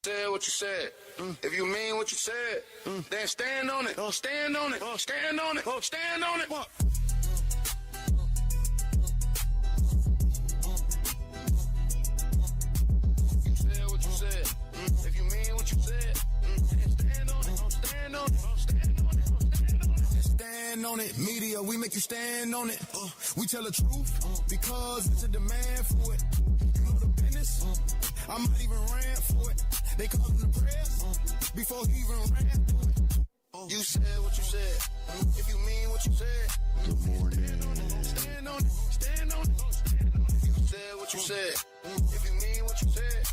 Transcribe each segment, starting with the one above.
Said what you said. If you mean what you said, then stand on it. Stand on it. Stand on it. Stand on it. You said what you said. If you mean what you said, then stand on it. Stand on it. Stand on it. Stand on it. Media, we make you stand on it. We tell the truth because it's a demand for it. You know the business. I might even ran for it. They called him the press before he even ran through it. You said what you said. If you mean what you said. Good morning. Stand on it. Stand on it. You said what you said. If you mean what you said.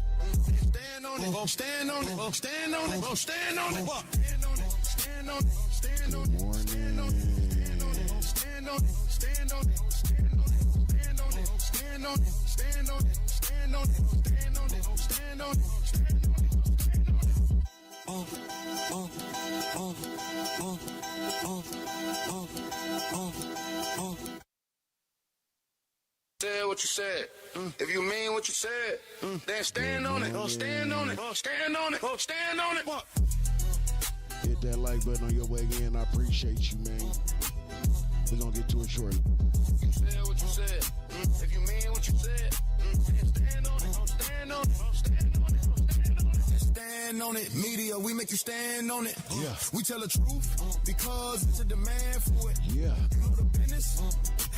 Stand on it. Stand on it. Stand on it. Stand on it. Stand on it. Stand on it. Stand on it. Good morning. Stand on it. Stand on it. Stand on it. Stand on it. Stand on it. Stand on it. Stand on it. Stand on it. Stand on it. Stand on it. Stand on it. Said what you said. If you mean what you said, then stand on it. Stand on it. Stand on it. Stand on it. Hit that like button on your way in. I appreciate you, man. We're going to get to it shortly. You said what you said. If you mean what you said, then stand on it. Stand on it. Stand on it. Stand on it. Media, we make you stand on it. Yeah. We tell the truth because it's a demand for it. Yeah. You know the business.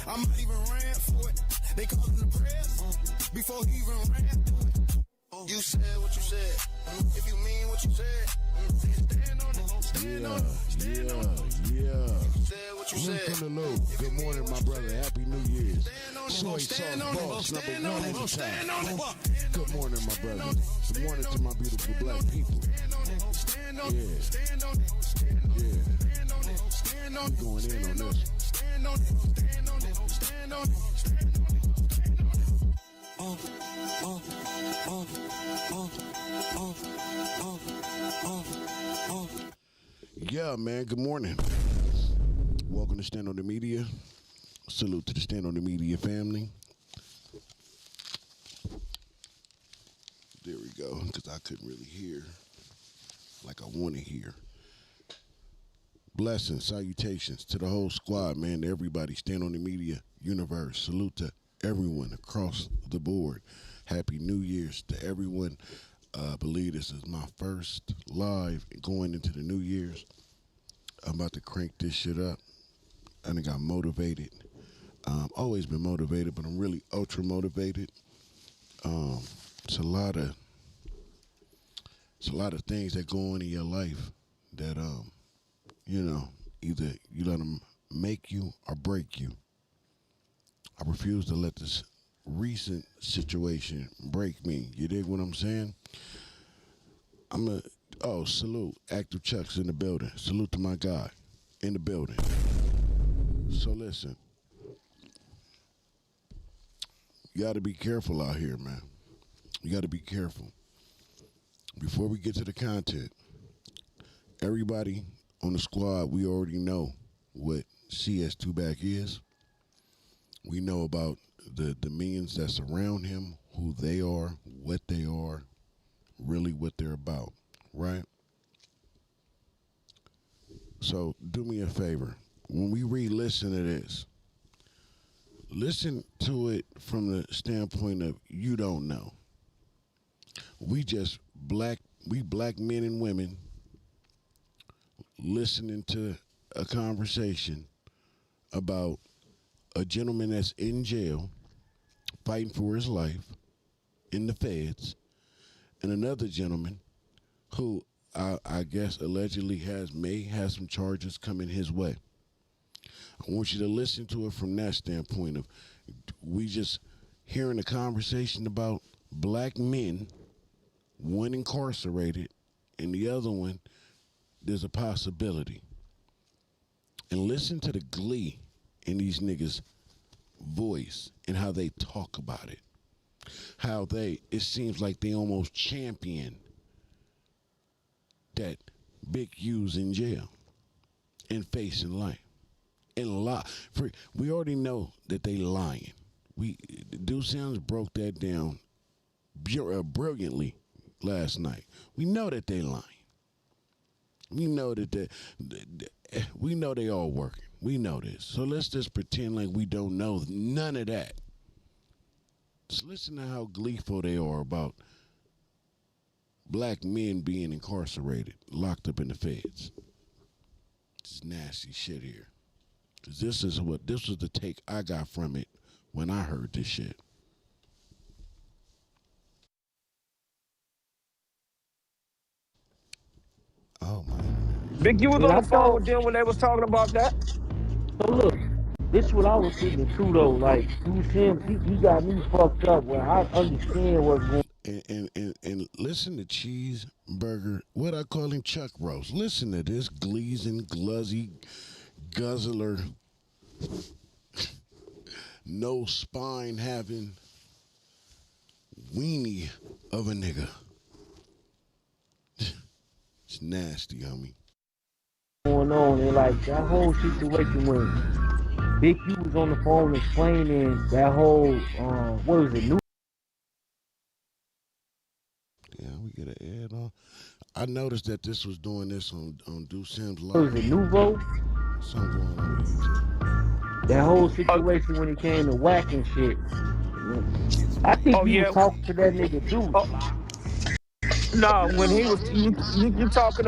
I might even ran for it. They called him the press before he even ran through it. You said what you said. If you mean what you said, stand on it. Stand on it. Stand on it. Yeah. You said what you Luke said. from the loop. Good morning, my brother. Happy New Year's. Soy Stand sauce on boss, it. number Stand one on in it. the Stand town. on it. Good morning, my brother. Good morning to my beautiful black people. Stand on it. Stand on it. Yeah. Stand on it. Stand on it. Yeah. Stand on it. Stand on it. Going in on this. Stand on it. Stand on it. Stand on it. Stand on it. Yeah, man. Good morning. Welcome to Stand on the Media. Salute to the Stand on the Media family. There we go, because I couldn't really hear like I want to hear. Blessings, salutations to the whole squad, man, to everybody. Stand on the Media universe. Salute to everyone across the board. Happy New Year's to everyone. I believe this is my first live going into the New Year's. I'm about to crank this shit up. I think I'm motivated. Always been motivated, but I'm really ultra motivated. It's a lot of things that go on in your life that either you let them make you or break you. I refuse to let this recent situation break me. You dig what I'm saying? Salute. Active Chuck's in the building. Salute to my guy in the building. So listen, you got to be careful out here, man. You got to be careful. Before we get to the content, everybody on the squad, we already know what CS2 Back is. We know about the minions that surround him, who they are, really what they're about, right? So do me a favor. When we re-listen to this, listen to it from the standpoint of you don't know. We black men and women listening to a conversation about a gentleman that's in jail fighting for his life in the feds, and another gentleman who I guess allegedly may have some charges coming his way. I want you to listen to it from that standpoint of we just hearing a conversation about black men, one incarcerated, and the other one, there's a possibility. And listen to the glee in these niggas' voice and how they talk about it. How it seems like they almost champion that Big U's in jail and facing life. And we already know that they lying. Duse broke that down brilliantly last night. We know that they lying. We know that we know they all working. We know this. So let's just pretend like we don't know none of that. Just listen to how gleeful they are about black men being incarcerated, locked up in the feds. It's nasty shit here. Cause this was the take I got from it when I heard this shit. Oh my. Big, you was And on I the phone thought, with them when they was talking about that. so look, this is what I was thinking too though. Like, Duse, he got me fucked up where I understand what's going And listen to Cheeseburger. What I call him, Chuck Roast. Listen to this gleazing, gluzzy, guzzler, no spine having weenie of a nigga. It's nasty, homie. on, and like that whole situation when Big U was on the phone explaining that whole what was it, new Yeah, we get an ad on. I noticed that this was doing this on Due Sims what was Live. it, Nouveau? Something going on with YouTube. That whole situation when he came to whack and shit. I think Oh he was yeah. talking to that nigga Deuce. Oh, no, when he was you talking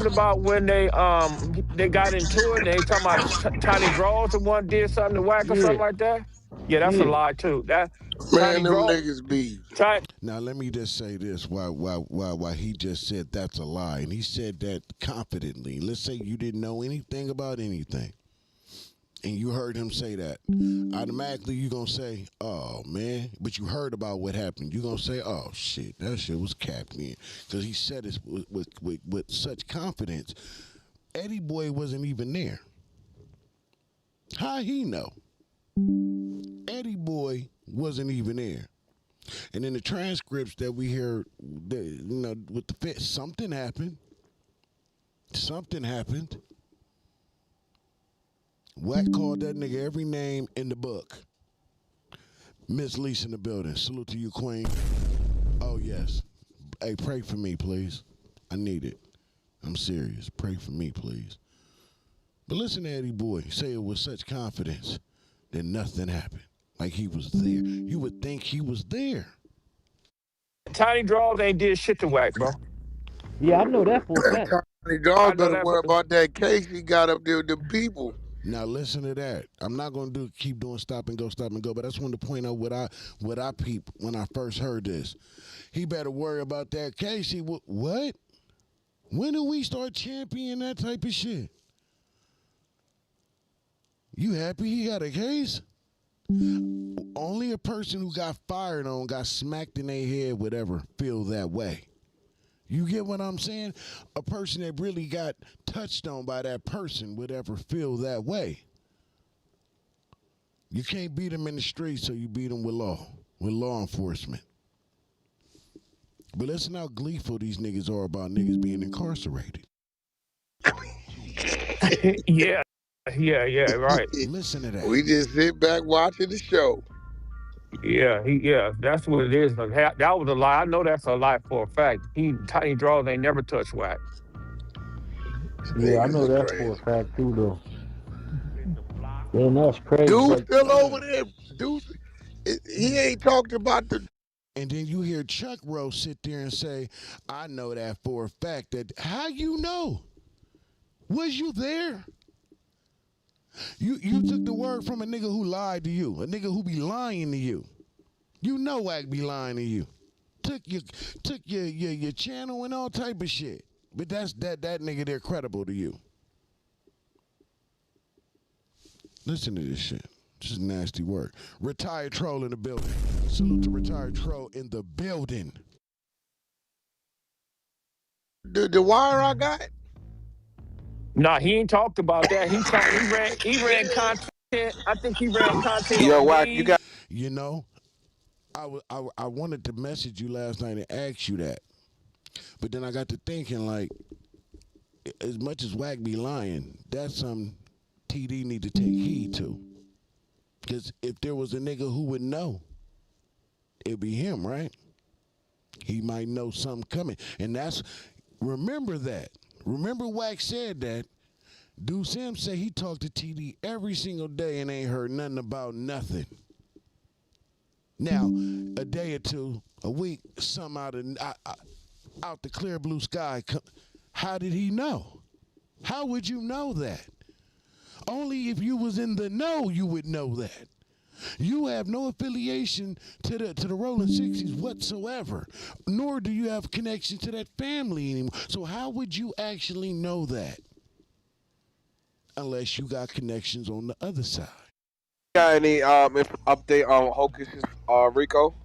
about when they got into it and they talking about Tiny Draws and one did something to whack or something Yeah, like that. Yeah, that's a yeah. lie too. That Tiny Man, them Draw, niggas be. Now let me just say this: why he just said that's a lie, and he said that confidently. Let's say you didn't know anything about anything, and you heard him say that. Automatically, you gonna say, "Oh man," but you heard about what happened. You gonna say, "Oh shit, that shit was capped in," because he said it with such confidence. Eddie Boy wasn't even there. How he know? Eddie Boy wasn't even there. And in the transcripts that we hear, with the fit, something happened. Something happened. Wack called that nigga every name in the book. Miss Lisa in the building. Salute to you, Queen. Oh, yes. Hey, pray for me, please. I need it. I'm serious. Pray for me, please. But listen to Eddie Boy say it with such confidence that nothing happened. Like he was there. You would think he was there. Tiny Draws ain't did shit to whack, bro. Yeah, I know that for a fact. Tiny I Dog know better that worry for about that case he got up there with the people. Now listen to that. I'm not gonna keep doing stop and go, but I just wanted to point out what I peeped when I first heard this. He better worry about that case. What? When do we start championing that type of shit? You happy he got a case? Only a person who got fired on, got smacked in their head, would ever feel that way. You get what I'm saying? A person that really got touched on by that person would ever feel that way. You can't beat them in the streets, so you beat them with law enforcement. But listen how gleeful these niggas are about niggas being incarcerated. yeah, right. Listen to that. We just sit back watching the show. Yeah, that's what it is. That was a lie. I know that's a lie for a fact. Tiny Draws ain't never touched whack. Yeah, I Niggas know is that for a crazy. fact too though. Damn, that's crazy. Dude But still over there. Dude, he ain't talked about the. And then you hear Chuck Rose sit there and say, I know that for a fact. That how you know? Was you there? You took the word from a nigga who lied to you, a nigga who be lying to you. You know Wack be lying to you. Took your channel and all type of shit. But that nigga there credible to you. Listen to this shit. This is nasty work. Retired troll in the building. Salute to retired troll in the building. The wire I got? Nah, he ain't talked about that. He ran content. I think he ran content Yo, on Wack, you me. got. You know, I wanted to message you last night and ask you that. But then I got to thinking, like, as much as Wack be lying, that's something TD need to take heed to. Because if there was a nigga who would know, it'd be him, right? He might know something coming. And remember that. Remember Wack said that. Duse said he talked to TD every single day and ain't heard nothing about nothing. Now, a day or two, a week, some out the clear blue sky. How did he know? How would you know that? Only if you was in the know you would know that. You have no affiliation to the Rolling 60s whatsoever, nor do you have connection to that family anymore. So how would you actually know that? Unless you got connections on the other side. Got any update on Hocus's Rico?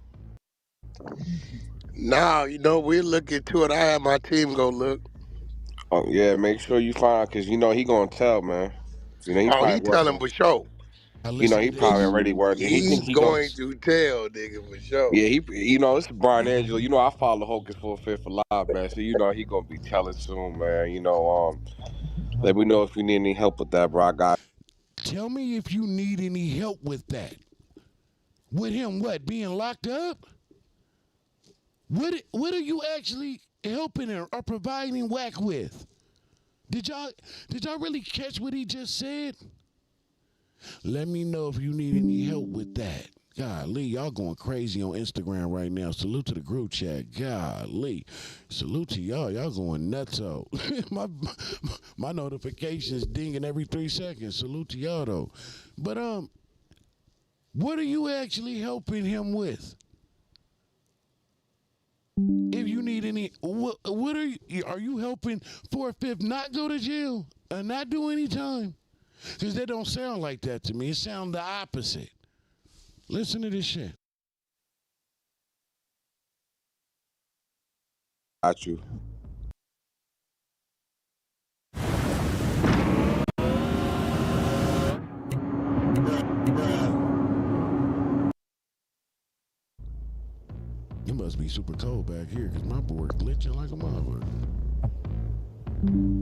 Nah, we'll look into it. I have my team go look. Oh yeah, make sure you find out, cause he gonna tell, man. He He telling for sure. He probably already working. He's going to tell, nigga, for sure. Yeah, it's Brian Angelo. I follow Hocus for a Fifth Alive, man. So he gonna be telling soon, man. Let me know if you need any help with that, bro. I got. Tell me if you need any help with that. With him, being locked up? What are you actually helping or providing Wack with? Did y'all really catch what he just said? Let me know if you need any help with that. Golly, y'all going crazy on Instagram right now. Salute to the group chat. Golly. Salute to y'all. Y'all going nutso. my notifications dinging every 3 seconds. Salute to y'all though. But what are you actually helping him with? If you need any, what are you helping 4/5 not go to jail and not do any time? Because that don't sound like that to me. It sounds the opposite. Listen to this shit. Got you. It must be super cold back here because my board glitching like a motherfucker.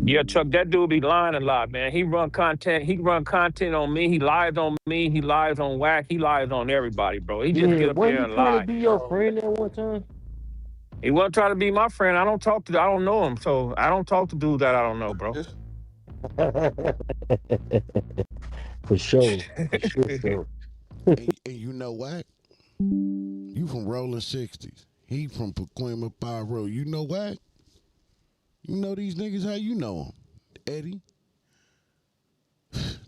Yeah, Chuck, that dude be lying a lot, man. He run content on me. He lies on me. He lies on Wack. He lies on everybody, bro. He just get up there and lie. Wasn't he trying to be your friend at one time? He wasn't trying to be my friend. I don't know him, so I don't talk to dudes that I don't know, bro. For sure. And you know what? You from Rolling 60s. He from Pacoima 5 Road. You know what? You know these niggas, how you know them? Eddie?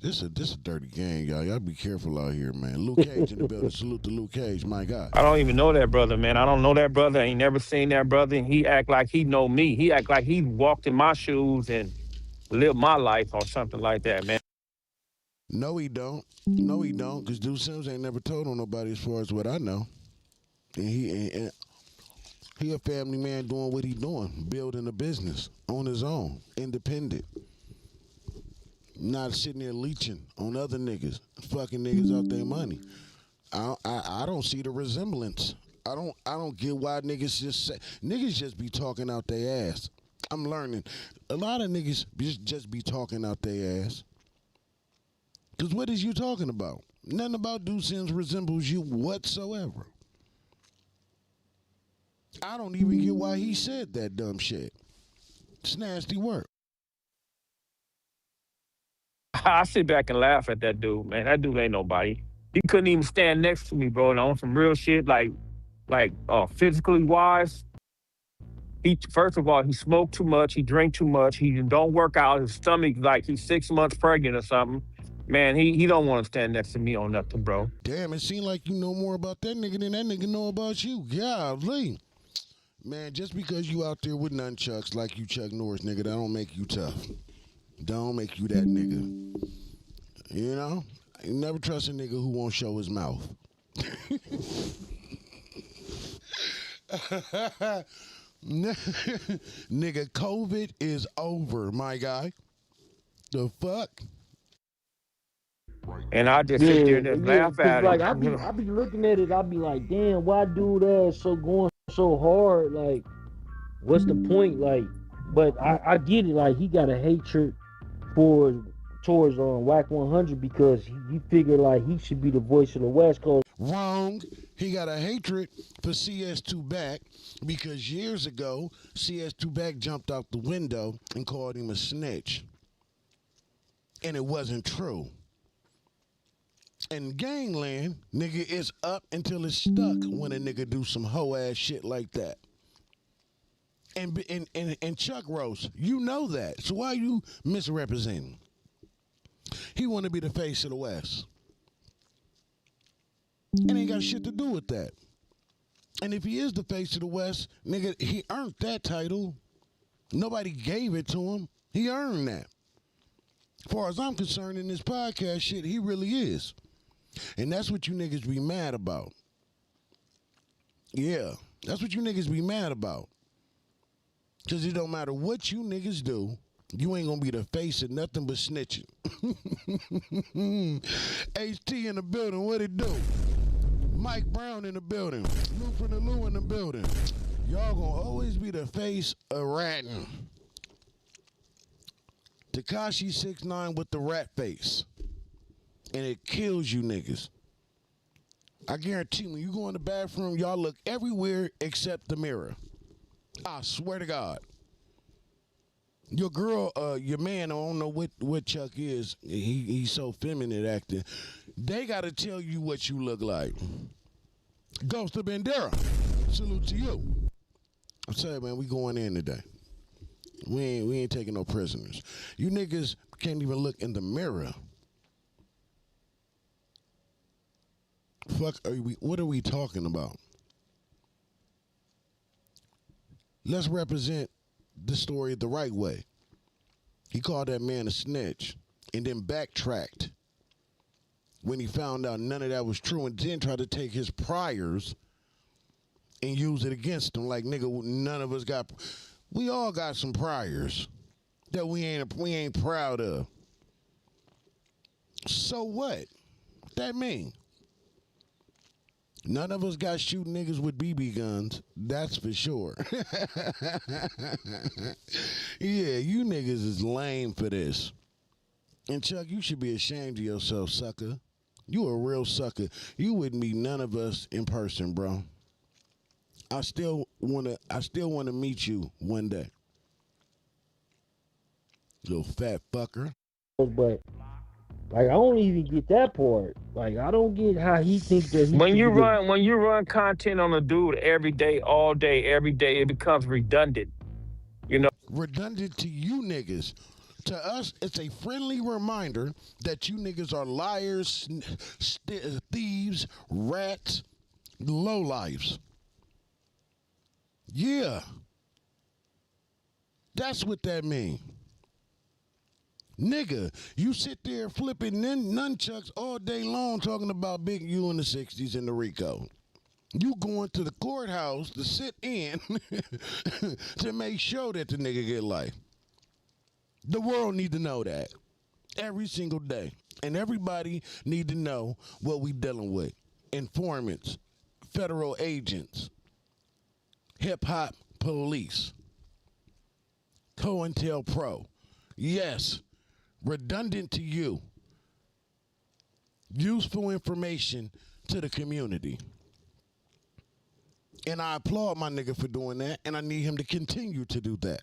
This a dirty gang, y'all. Y'all be careful out here, man. Luke Cage in the building. Salute to Luke Cage, my God. I don't even know that brother, man. I don't know that brother. I ain't never seen that brother. And he act like he know me. He act like he walked in my shoes and lived my life or something like that, man. No, he don't. No, he don't. Because Duse Sims ain't never told on nobody as far as what I know. And he a family man doing what he doing, building a business on his own, independent. Not sitting there leeching on other niggas, fucking niggas out their money. I don't see the resemblance. I don't get why niggas just be talking out their ass. I'm learning. A lot of niggas just be talking out their ass. Cause what is you talking about? Nothing about Duse Sims resembles you whatsoever. I don't even get why he said that dumb shit. It's nasty work. I sit back and laugh at that dude, man. That dude ain't nobody. He couldn't even stand next to me, bro. And on some real shit, like physically wise. First of all, he smoked too much. He drank too much. He don't work out. His stomach, like he's 6 months pregnant or something. Man, he don't want to stand next to me on nothing, bro. Damn, it seems like you know more about that nigga than that nigga know about you. Golly. Man, just because you out there with nunchucks like you Chuck Norris, nigga, that don't make you tough. Don't make you that nigga. You know? You never trust a nigga who won't show his mouth. Nigga, COVID is over, my guy. The fuck? And I just sit there and just laugh at like, him. I be looking at it, I be like, damn, why dude ass going so hard? Like, what's the point? Like, but I get it, like he got a hatred towards WACK100 because he figured like he should be the voice of the West Coast. Wrong. He got a hatred for CS2 Back because years ago, CS2 Back jumped out the window and called him a snitch. And it wasn't true. And gangland, nigga, is up until it's stuck when a nigga do some hoe ass shit like that. And Chuck Rose, you know that. So why you misrepresenting? He want to be the face of the West. And ain't got shit to do with that. And if he is the face of the West, nigga, he earned that title. Nobody gave it to him. He earned that. As far as I'm concerned in this podcast shit, he really is. And that's what you niggas be mad about. Yeah, that's what you niggas be mad about. Because it don't matter what you niggas do, you ain't gonna be the face of nothing but snitching. HT in the building, what it do? Mike Brown in the building. Lou from the Lou in the building. Y'all gonna always be the face of ratting. Tekashi 6ix9ine with the rat face. And it kills you niggas. I guarantee when you go in the bathroom, y'all look everywhere except the mirror. I swear to God. Your girl, your man, I don't know what Chuck is. He's so feminine acting. They got to tell you what you look like. Ghost of Bandera, salute to you. I'm sorry, man, we going in today. We ain't taking no prisoners. You niggas can't even look in the mirror. Fuck, what are we talking about? Let's represent the story the right way. He called that man a snitch and then backtracked when he found out none of that was true and then tried to take his priors and use it against him. Like, nigga, none of us got, we all got some priors that we ain't proud of. So what? What that mean? None of us got shooting niggas with BB guns. That's for sure. Yeah, you niggas is lame for this. And Chuck, you should be ashamed of yourself, sucker. You a real sucker. You wouldn't meet none of us in person, bro. I still wanna meet you one day. Little fat fucker. But like, I don't even get that part. Like, I don't get how he thinks that he When should you be run content on a dude every day, all day, every day, it becomes redundant. You know. Redundant to you niggas. To us, it's a friendly reminder that you niggas are liars, thieves, rats, lowlifes. Yeah. That's what that means. Nigga, you sit there flipping nunchucks all day long talking about Big U in the 60s and the Rico. You going to the courthouse to sit in to make sure that the nigga get life. The world need to know that every single day. And everybody need to know what we dealing with. Informants, federal agents, hip-hop police, COINTELPRO. Yes. Redundant to you. Useful information to the community. And I applaud my nigga for doing that, and I need him to continue to do that.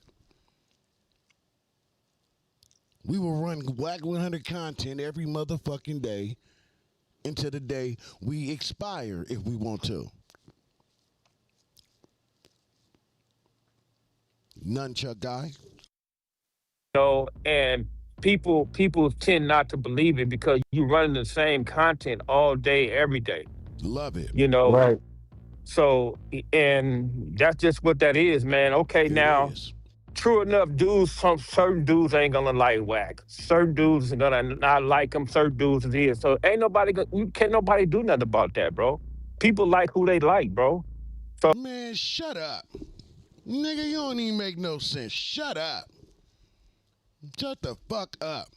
We will run WACK100 content every motherfucking day until the day we expire if we want to. Nunchuck guy. And people tend not to believe it because you running the same content all day, every day. Love it. You know. right. So, and that's just what that is, man. Okay, It now, is. true enough, certain dudes ain't gonna like Wack. Certain dudes are gonna not like him. Certain dudes is. So ain't nobody can't nobody do nothing about that, bro. People like who they like, bro. So Man, shut up. Nigga, you don't even make no sense. Shut up. Shut the fuck up.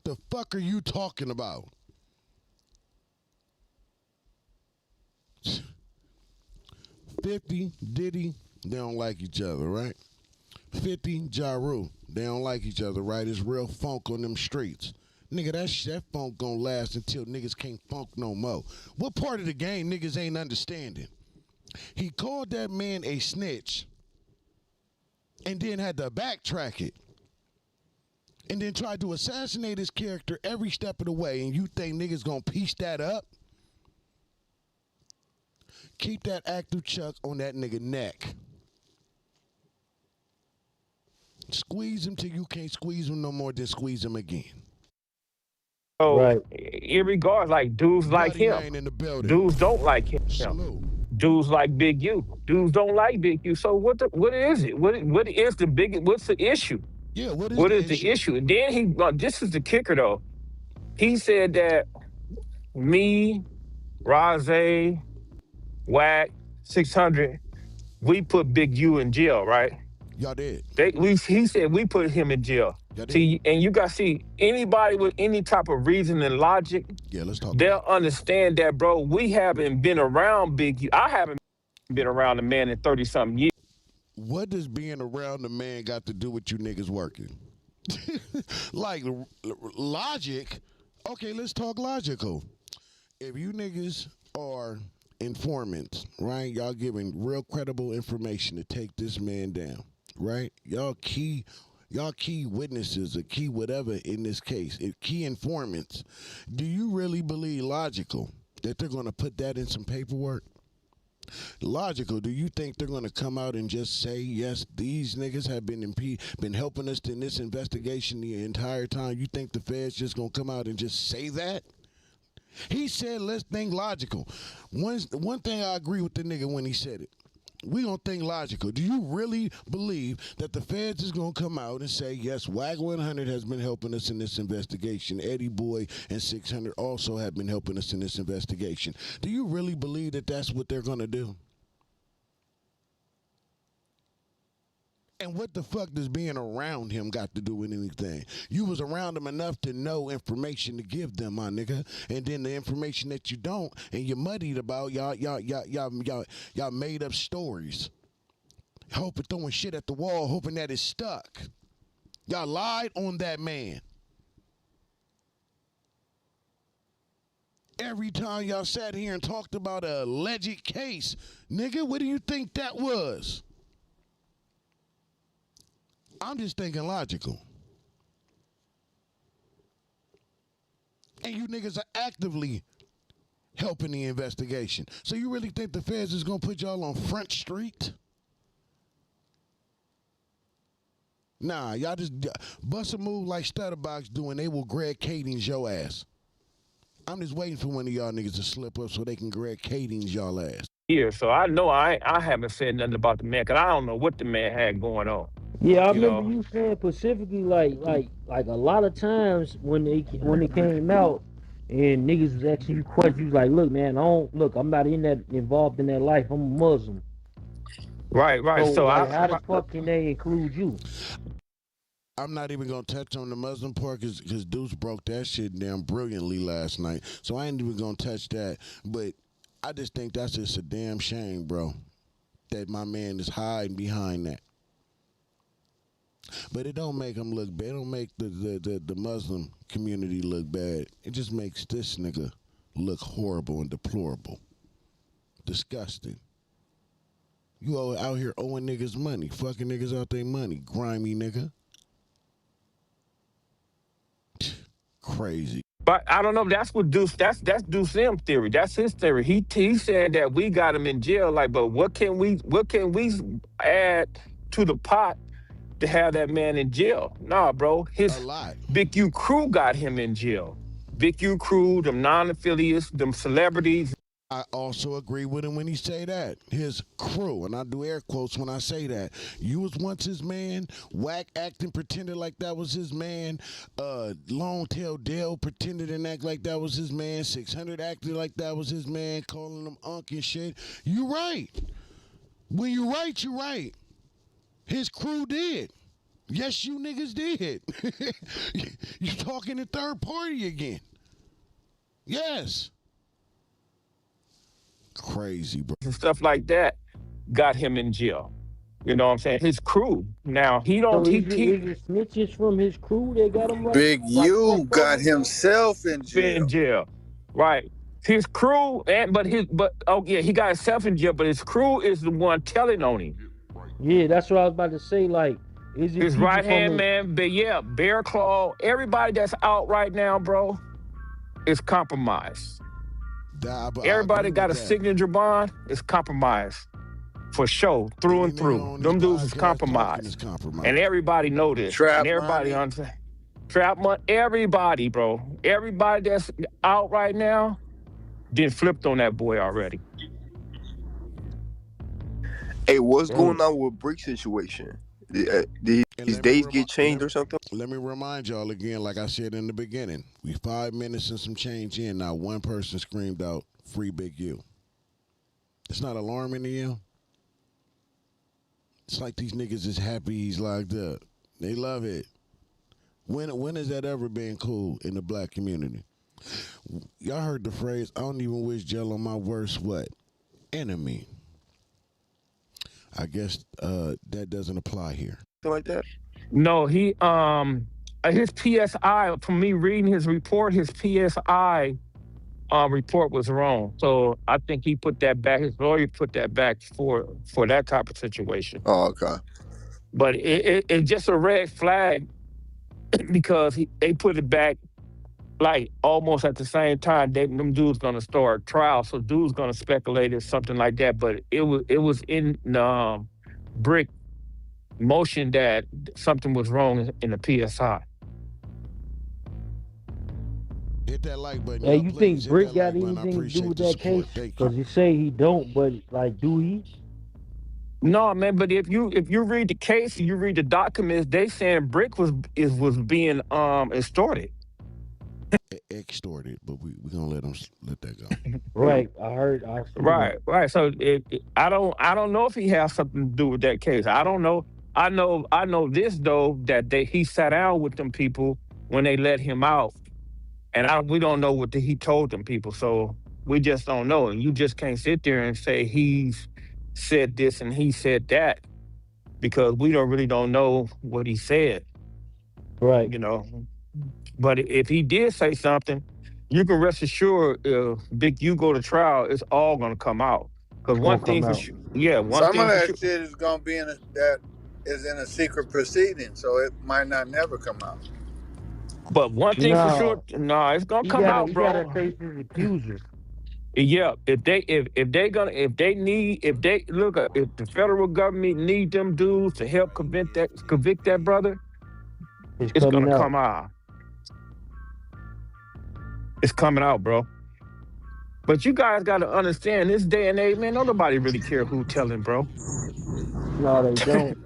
The fuck are you talking about? 50, Diddy, they don't like each other, right? 50, Ja Rule, they don't like each other, right? It's real funk on them streets. Nigga, that funk gonna last until niggas can't funk no more. What part of the game niggas ain't understanding? He called that man a snitch and then had to backtrack it. And then tried to assassinate his character every step of the way. And you think niggas gonna piece that up? Keep that active chuck on that nigga neck. Squeeze him till you can't squeeze him no more, then squeeze him again. So, Right. irregardless, like dudes like Bloody him, Nine in the building. dudes don't like him. Salute. Dudes like Big U. Dudes don't like Big U. So what is it? What is the big? What's the issue? Yeah, what is What the is the issue? And then he, this is the kicker though. He said that me, Rose, WACK 600, we put Big U in jail, right? Y'all did. He said we put him in jail. Y'all did. See, and you got to see anybody with any type of reason and logic. Yeah, let's talk. They'll understand that, bro. We haven't been around Big U. I haven't been around the man in 30-something years. What does being around the man got to do with you niggas working? Like, logic. Okay, let's talk logical. If you niggas are informants, right? Y'all giving real credible information to take this man down, right? Y'all key witnesses or key whatever in this case, key informants. Do you really believe logical that they're going to put that in some paperwork? Logical, do you think they're going to come out and just say, yes, these niggas have been helping us in this investigation the entire time? You think the feds just going to come out and just say that? He said, let's think logical. One thing I agree with the nigga when he said it. We gonna think logical. Do you really believe that the feds is gonna come out and say, yes, WACK100 has been helping us in this investigation. Eddie Boy and 600 also have been helping us in this investigation. Do you really believe that that's what they're gonna do? And what the fuck does being around him got to do with anything? You was around him enough to know information to give them, my nigga. And then the information that you don't and you're muddied about, y'all made up stories. Hoping throwing shit at the wall, hoping that it's stuck. Y'all lied on that man. Every time y'all sat here and talked about an alleged case, nigga, what do you think that was? I'm just thinking logical. And you niggas are actively helping the investigation. So you really think the feds is going to put y'all on Front Street? Nah, y'all just bust a move like Stutterbox doing. They will Greg Kading's your ass. I'm just waiting for one of y'all niggas to slip up so they can Greg Kading's y'all ass. Here, so I know I haven't said nothing about the man because I don't know what the man had going on. Yeah, I remember you saying specifically like a lot of times when it came out and niggas was asking you questions, you was like, look, man, I'm not involved in that life. I'm a Muslim. Right. So like, how the fuck can they include you? I'm not even gonna touch on the Muslim part because Duse broke that shit down brilliantly last night. So I ain't even gonna touch that. But I just think that's just a damn shame, bro, that my man is hiding behind that. But it don't make him look bad. It don't make the Muslim community look bad. It just makes this nigga look horrible and deplorable. Disgusting. You out here owing niggas money. Fucking niggas out their money. Grimy nigga. Crazy. But I don't know. That's what Duse. That's Duse M theory. That's his theory. He said that we got him in jail. Like, but what can we add to the pot to have that man in jail? Nah, bro. His a lot. Big U crew got him in jail. Big U crew, them non-affiliates, them celebrities. I also agree with him when he say that. His crew, and I do air quotes when I say that. You was once his man. WACK acting pretended like that was his man. Long Tail Dale pretended and act like that was his man. 600 acted like that was his man, calling him Unc and shit. You right. When you right, you right. His crew did. Yes, you niggas did. You talking to third party again. Yes. Crazy, bro. And stuff like that got him in jail. You know what I'm saying? His crew. Now he So don't is it snitches from his crew that got him Big U got himself in in jail. jail, right? His crew, he got himself in jail, but his crew is the one telling on him. Yeah, that's what I was about to say. Like, is it His people right from hand his? man, but yeah, Bear Claw, everybody that's out right now, bro, is compromised. Everybody got a signature bond is compromised for sure, through and through. Them dudes is compromised, and everybody know this, and Trap everybody money. understand. Trap money, everybody, bro, everybody that's out right now, did flipped on that boy already. Hey, what's going on with Brick situation? Did his days get changed or something? Let me remind y'all again, like I said in the beginning, we 5 minutes and some change in. Now one person screamed out, "Free Big U." It's not alarming to you? It's like these niggas is happy he's locked up. They love it. When has that ever been cool in the black community? Y'all heard the phrase, "I don't even wish jail on my worst what? Enemy." I guess that doesn't apply here. Something like that? No, his PSI, from me reading his report, his PSI report was wrong. So I think he put that back. His lawyer put that back for that type of situation. Oh, okay. But it's just a red flag because they put it back like almost at the same time. Them dudes gonna start trial, so dudes gonna speculate it's something like that. But it was in Brick motion that something was wrong in the PSI. Hit that like button. Hey, you please. think Brick got anything to do with that case? Because you say he don't, but like, do he? No, man. But if you read the case, you read the documents, they saying Brick was being extorted. Extorted, but we gonna let that go. Right, Right. So I don't know if he has something to do with that case. I don't know. I know this though, that he sat down with them people when they let him out, and we don't know what he told them people. So we just don't know, and you just can't sit there and say he's said this and he said that, because we really don't know what he said. Right. You know. But if he did say something, you can rest assured, if Big U go to trial, it's all gonna come out. Because one thing for sure, some of that shit is gonna be in a secret proceeding, so it might not never come out. But one thing for sure, it's gonna come out, bro. You gotta face his accusers. Yeah, if the federal government need them dudes to help convict that brother, it's gonna come out. It's coming out, bro. But you guys got to understand, this day and age, man, nobody really care who telling, bro. No, they don't.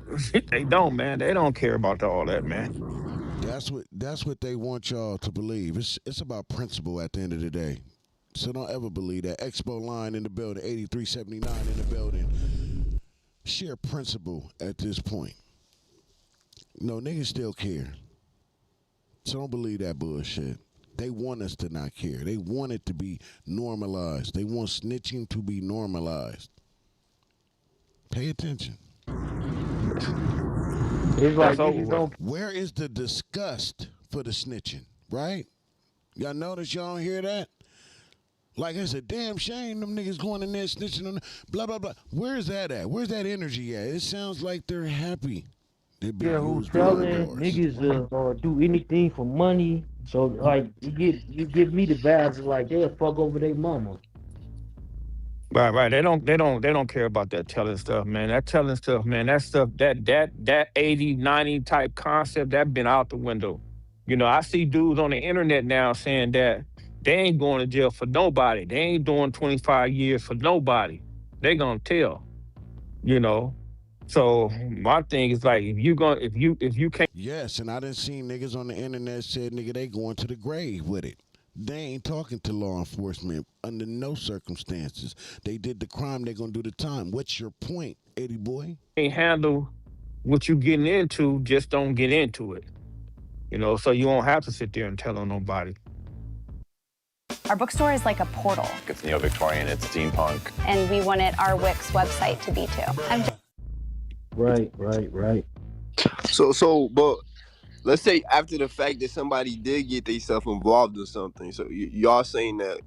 They don't, man. They don't care about all that, man. That's what they want y'all to believe. It's about principle at the end of the day. So don't ever believe that. Expo line in the building, 8379 in the building. Share principle at this point. No, niggas still care. So don't believe that bullshit. They want us to not care. They want it to be normalized. They want snitching to be normalized. Pay attention. It's like don't. Where is the disgust for the snitching, right? Y'all notice y'all don't hear that? Like, it's a damn shame them niggas going in there snitching on blah, blah, blah. Where's that at? Where's that energy at? It sounds like they're happy. Who's telling niggas do anything for money. So like you give me the vibes of like they'll fuck over their mama. Right. They don't care about that telling stuff, man. That telling stuff, man. That stuff, that 80, 90 type concept, that been out the window. You know, I see dudes on the internet now saying that they ain't going to jail for nobody. They ain't doing 25 years for nobody. They gonna tell. You know. So my thing is like, if you can't. Yes, and I done seen niggas on the internet said, nigga, they going to the grave with it. They ain't talking to law enforcement under no circumstances. They did the crime, they gonna do the time. What's your point, 80 boy? Can't handle what you getting into, just don't get into it. You know, so you won't have to sit there and tell on nobody. Our bookstore is like a portal. It's neo-Victorian, it's steampunk. And we wanted our Wix website to be too. Right. But let's say after the fact that somebody did get themselves involved in something, so y'all saying that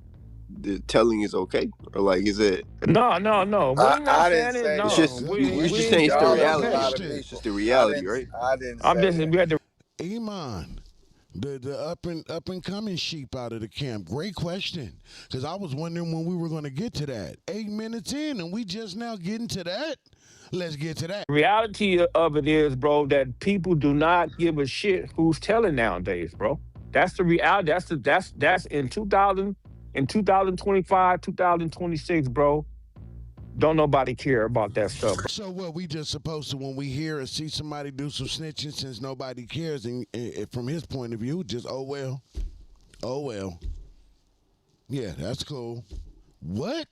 the telling is okay, or like is it? No. We not I didn't saying it. say It's that. No, just Good we're we just ain't question. saying it's the saying Y'all it's is a reality. okay. lot of Question. It's just people. the reality, right? I didn't I'm say just that. we had to Iman, the up and coming sheep out of the camp. Great question. Because I was wondering when we were going to get to that. 8 minutes in, and we just now getting to that. Let's get to that. reality of it is, bro, that people do not give a shit who's telling nowadays, bro. That's the reality. That's in 2025, 2026, bro. Don't nobody care about that stuff, bro. So what we just supposed to when we hear or see somebody do some snitching since nobody cares and from his point of view, just oh well. Yeah, that's cool. What?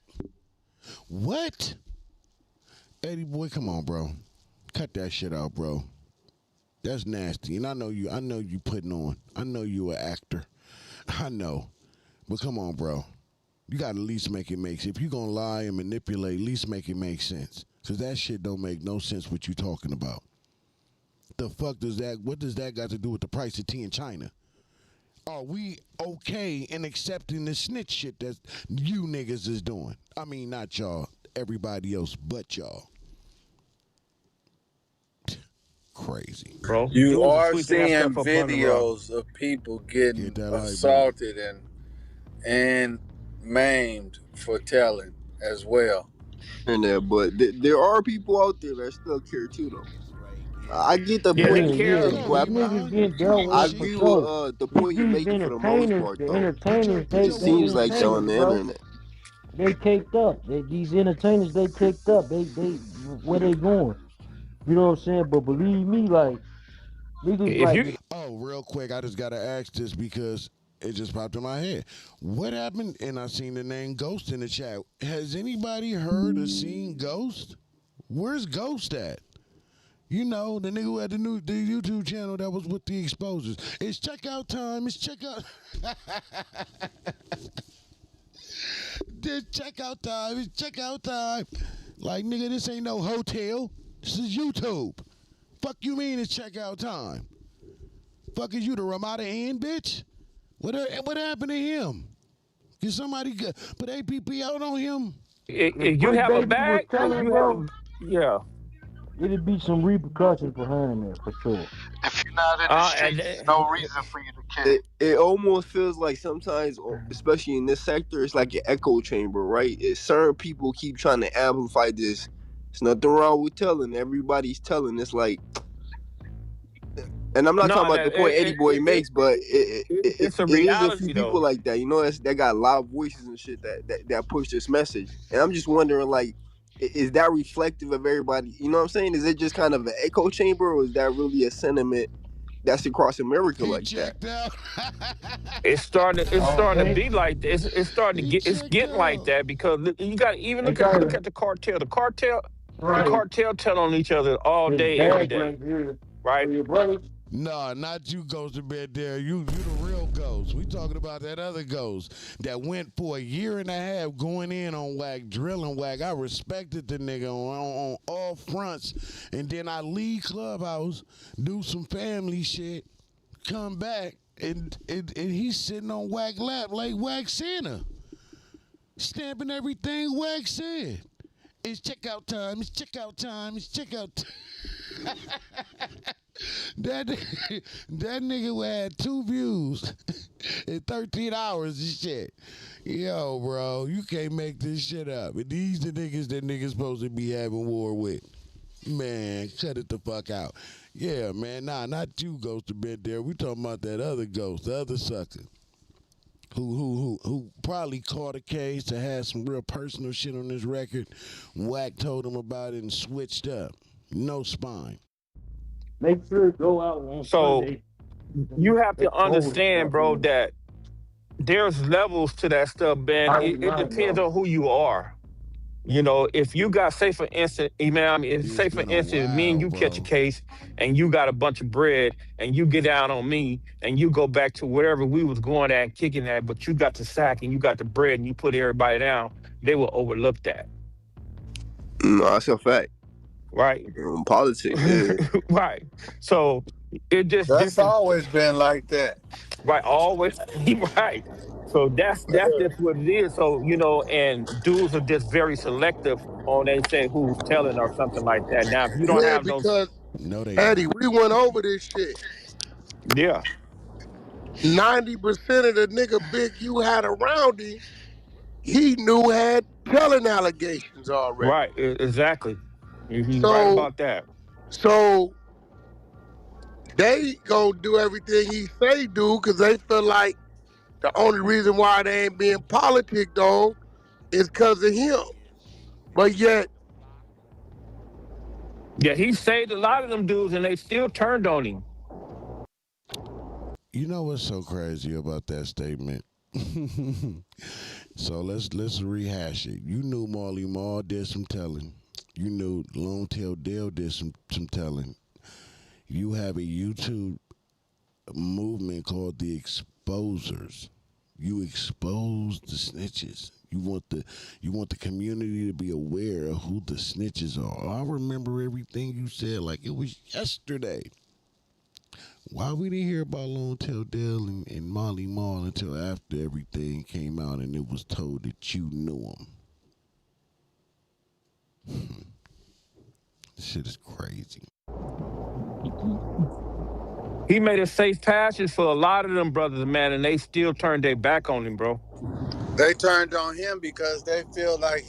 Eddie boy, come on, bro. Cut that shit out, bro. That's nasty. And I know you putting on. I know you an actor. I know. But come on, bro. You gotta at least make it make sense. If you gonna lie and manipulate, at least make it make sense. Cause that shit don't make no sense what you talking about. The fuck what does that got to do with the price of tea in China? Are we okay in accepting the snitch shit that you niggas is doing? I mean, not y'all, everybody else but y'all. Crazy. Bro, You dudes are are sweeping that seeing stuff up under the rug. videos of people Get getting that light bill. assaulted and maimed for telling as well. Internet, but there are people out there that still care too, though. I get the Yeah, they point. Let's care. Yeah. go, Well, These niggas Iman. getting Come dealt on, I with for sheep. agree with sure. the point you're These making for the most entertainers, part, the though. entertainers, Put It your they seems words in like that check. on entertainers, the bro. internet. They caked up. These entertainers, they caked up. They where they going? You know what I'm saying? But believe me, like niggas, If like you Oh, real quick, I just gotta ask this because it just popped in my head. What happened? And I seen the name Ghost in the chat. Has anybody heard or seen Ghost? Where's Ghost at? You know, the nigga who had the YouTube channel that was with the exposures. It's checkout time. It's checkout. It's checkout time. It's checkout time. Like, nigga, this ain't no hotel. This is YouTube. Fuck you mean it's checkout time? Fuck is you the Ramada Inn, bitch? What happened to him? Can somebody put APP out on him? if you Brick have a Baby was bag, if telling, you have bro, a yeah, it'd be some repercussions behind that for sure. If you're not in the and streets, there's no reason for you to care. It almost feels like sometimes, especially in this sector, it's like an echo chamber, right? Certain people keep trying to amplify this. There's nothing wrong with telling. Everybody's telling. It's like, and I'm not talking no, about the that point Eddie Boy makes, but it's a it is a few reality people though. like that, you know, that got loud voices and shit that push this message. And I'm just wondering, like, is that reflective of everybody? You know what I'm saying? Is it just kind of an echo chamber, or is that really a sentiment that's across America He like that? checked out. It's starting to Okay. be like this. It's starting to He it's checked getting like out. that because you got even They look got at the cartel. The right. cartel tell on each other all This day, every bag day, right here right? for your brother. Nah, not you, Ghost in bed there. You the real Ghost. We talking about that other Ghost that went for a year and a half going in on WACK, drilling WACK. I respected the nigga on all fronts. And then I leave Clubhouse, do some family shit, come back, and he's sitting on WACK lap like WACK Santa. Stamping everything WACK said. It's checkout time, it's checkout time, it's checkout time. That that nigga had 2 views in 13 hours and shit. Yo, bro, you can't make this shit up. And these the niggas that niggas supposed to be having war with. Man, cut it the fuck out. Yeah, man, nah, not you, Ghost, to bed there. We talking about that other ghost, the other sucker. Who probably caught a case to have some real personal shit on his record. WACK told him about it and switched up. No spine. Make sure to go out on So Sunday. you have to Expose understand, stuff, bro, man. that there's levels to that stuff, man. I It not depends know. on who you are. You know, if you got, say for instance, man, It's say for been a instance, me and while, you catch a bro. case and you got a bunch of bread and you get down on me and you go back to wherever we was going at, kicking at, but you got the sack and you got the bread and you put everybody down, they will overlook that. No, that's a fact. right? Politics, yeah. Right. So it just That's different, always been like that. right? Always right. So that's just what it is. So and dudes are just very selective on they say who's telling or something like that. Now, if you don't Yeah, have those, because No, they Eddie, don't. we went over this shit. yeah, 90% of the nigga Big U had around him, he knew had telling allegations already. right, exactly. You're right So, about that. so they gonna do everything he say do because they feel like the only reason why they ain't being politicked on is because of him. But yet, Yeah, he saved a lot of them dudes, and they still turned on him. You know what's so crazy about that statement? So let's rehash it. You knew Marley Marl did some telling. You knew Lone Tail Dale did some telling. You have a YouTube movement called the Exposers. You expose the snitches. You want the community to be aware of who the snitches are. I remember everything you said like it was yesterday. Why we didn't hear about Lone Tail Dale and Molly Marl until after everything came out and it was told that you knew them? This shit is crazy. He made a safe passage for a lot of them brothers, man, and they still turned their back on him, bro. They turned on him because they feel like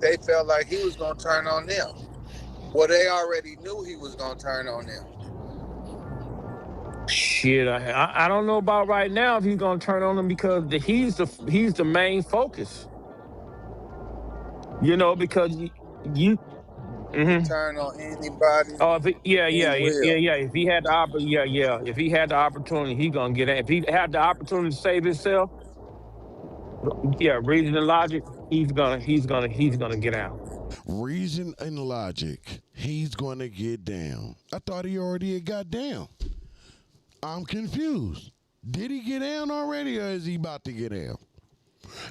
they felt like he was gonna turn on them. Well, they already knew he was gonna turn on them. Shit, I don't know about right now if he's gonna turn on them because he's the main focus. Because you mhm. Turn on anybody, Oh, yeah, he yeah, yeah, will. yeah. If he had the yeah, yeah. If he had the opportunity, he gonna get it. If he had the opportunity to save himself, yeah, reason and logic, he's gonna get out. Reason and logic. He's gonna get down. I thought he already had got down. I'm confused. Did he get down already or is he about to get down?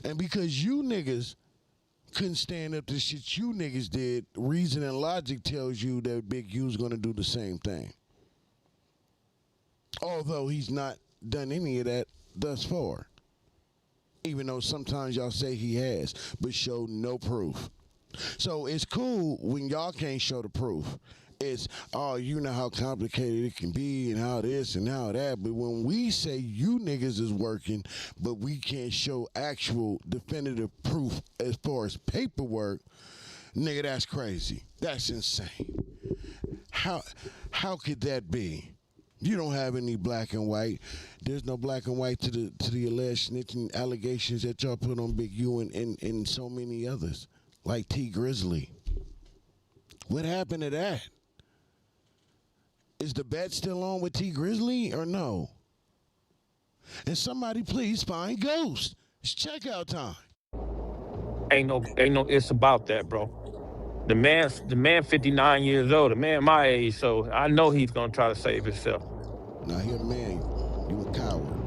And because you niggas couldn't stand up to shit you niggas did, reason and logic tells you that Big U's gonna do the same thing. Although he's not done any of that thus far. Even though sometimes y'all say he has, but show no proof. So it's cool when y'all can't show the proof. It's, oh, you know how complicated it can be and how this and how that. But when we say you niggas is working, but we can't show actual definitive proof as far as paperwork, nigga, that's crazy. That's insane. How could that be? You don't have any black and white. There's no black and white to the alleged snitching allegations that y'all put on Big U and so many others, like T Grizzly. What happened to that? Is the bet still on with T Grizzly or no? And somebody please find Ghost. It's checkout time. Ain't no. It's about that, bro. The man, 59 years old. The man my age, so I know he's gonna try to save himself. Now here, man, you a coward.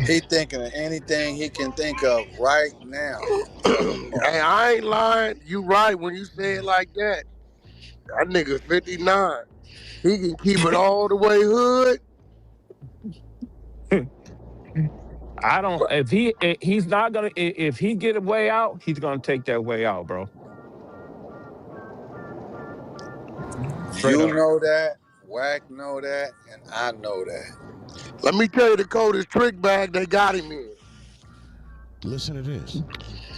He thinking of anything he can think of right now. hey, I ain't lying. You right when you say it like that. That nigga 59. He can keep it all the way hood. I don't. He's not gonna. If he get a way out, he's gonna take that way out, bro. Straight You up. know that, WACK know that, and I know that. Let me tell you the coldest trick bag they got him in. Listen to this.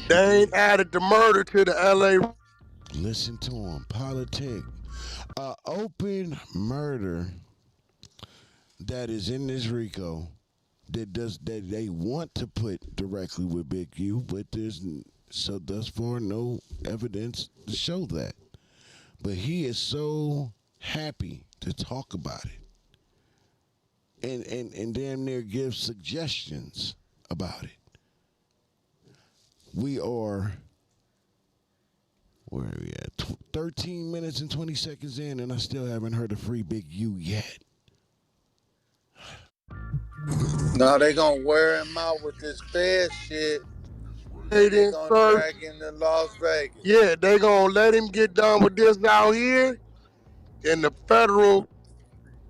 They ain't added the murder to the LA. Listen to him. Politic. Open murder that is in this RICO that they want to put directly with Big U, but there's so thus far no evidence to show that. But he is so happy to talk about it and damn near give suggestions about it. We are, where are we at? 13 minutes and 20 seconds in, and I still haven't heard of Free Big U yet. No, they gonna wear him out with this Fed shit. They They didn't gonna search. drag him to Las Vegas. Yeah, they gonna let him get done with this out here, and the federal,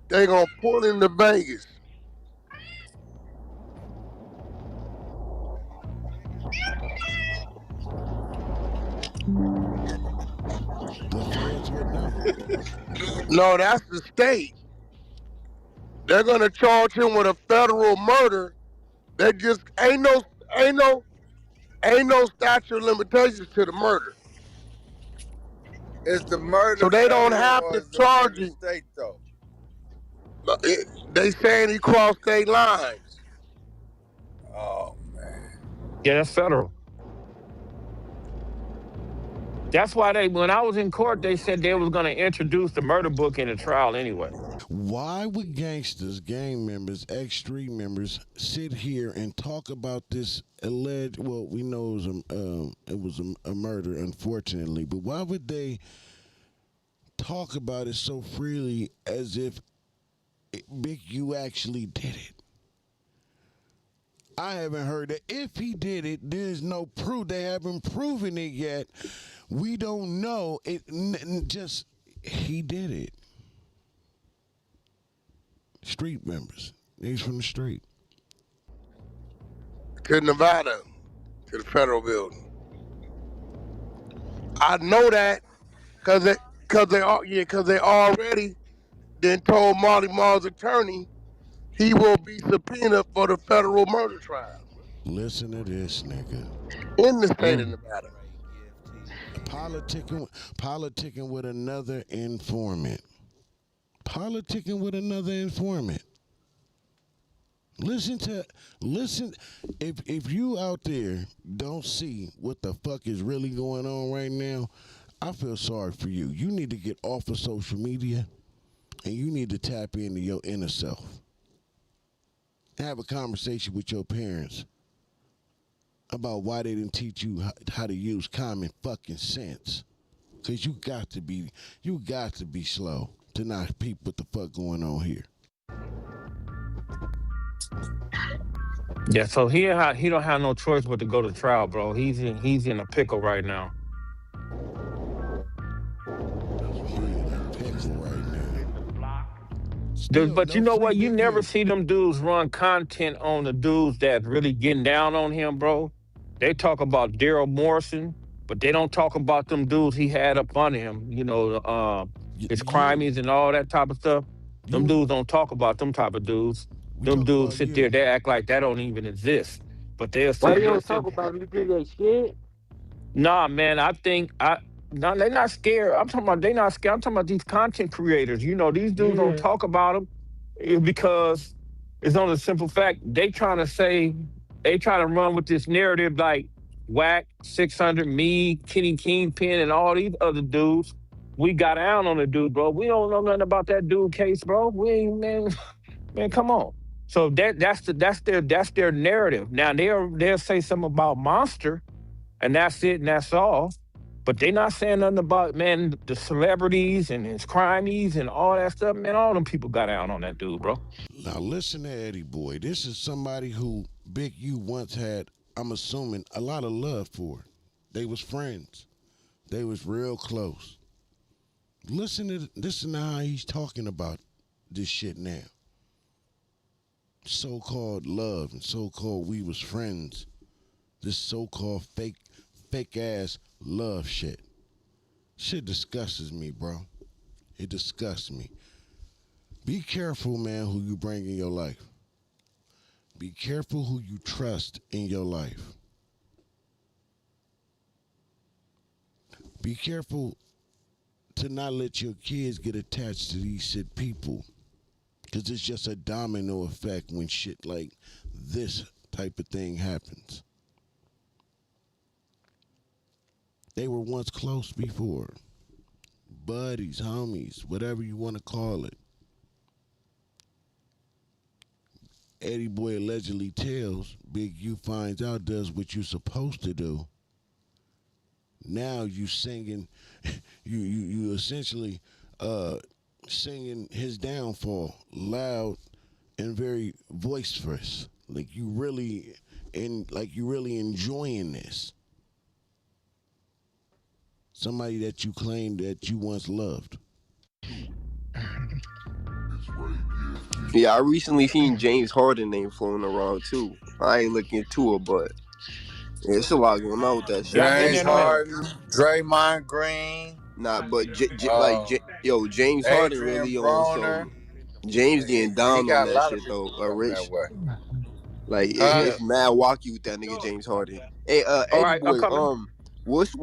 they gonna pull him to Vegas. The feds would know. No, that's the state. They're gonna charge him with a federal murder. That just ain't no ain't no statute of limitations to the murder. Is the murder So they don't federal have or to is the charge murder him. state though? They saying he crossed state lines. Oh man. Yeah, that's federal. That's why when I was in court, they said they was going to introduce the murder book in the trial anyway. Why would gangsters, gang members, ex-street members sit here and talk about this alleged? Well, we know it was a murder, unfortunately, but why would they talk about it so freely as if Big U actually did it? I haven't heard that. If he did it, there's no proof. They haven't proven it yet. We don't know. Just he did it. Street members. He's from the street. To Nevada, to the federal building. I know that because they already then told Marty Marl's attorney he will be subpoenaed for the federal murder trial Listen to this, nigga. in the state of Nevada. Politicking with another informant. Politicking with another informant. Listen. If you out there don't see what the fuck is really going on right now, I feel sorry for you. You need to get off of social media, and you need to tap into your inner self. Have a conversation with your parents about why they didn't teach you how to use common fucking sense. Cause you got to be slow to not peep what the fuck going on here. Yeah, so he don't have no choice but to go to trial, bro. He's in a pickle right now. He in a pickle right now. But you know what? You never see them dudes run content on the dudes that really getting down on him, bro. They talk about Daryl Morrison, but they don't talk about them dudes he had up under him. You know, his crimies and all that type of stuff. Them dudes don't talk about them type of dudes. Them dudes sit there, they act like that don't even exist. But they'll Why sit you there don't talk about it? You think they scared? Nah, man, no, they're not scared. I'm talking about they not scared. I'm talking about these content creators. You know, these dudes don't Yeah. talk about them because it's on the simple fact they trying to run with this narrative like WACK100, me, Kenny Kingpin, and all these other dudes. We got down on the dude, bro. We don't know nothing about that dude case, bro. We ain't, man, come on. So that's their narrative. Now they'll say something about Monster, and that's it, and that's all. But they not saying nothing about, man, the celebrities and his crimies and all that stuff. Man, all them people got out on that dude, bro. Now listen to Eddie Boy. This is somebody who Big U once had, I'm assuming, a lot of love for. They was friends. They was real close. Listen to how he's talking about this shit now. So-called love and so-called we was friends. This so-called fake ass love shit. Shit disgusts me, bro. It disgusts me. Be careful, man, who you bring in your life. Be careful who you trust in your life. Be careful to not let your kids get attached to these shit people. Because it's just a domino effect when shit like this type of thing happens. They were once close before. Buddies, homies, whatever you want to call it. Eddie Boy allegedly tells Big U finds out does what you're supposed to do. Now you singing, you essentially singing his downfall loud and very boisterous. Like you really you really enjoying this. Somebody that you claimed that you once loved. Yeah, I recently seen James Harden name floating around too. I ain't looking into it, but yeah, it's a lot going on with that Yeah, shit. I've been James there in a minute. Harden, Draymond Green, Nah, but uh, James Harden Adrian really on Broner. some. James getting He down on got a that lot of shit people though. coming that Rich, way. like Huh? Yeah. it's mad walky with that nigga James Harden. Hey, All Eddie right, I'm boy, coming. what's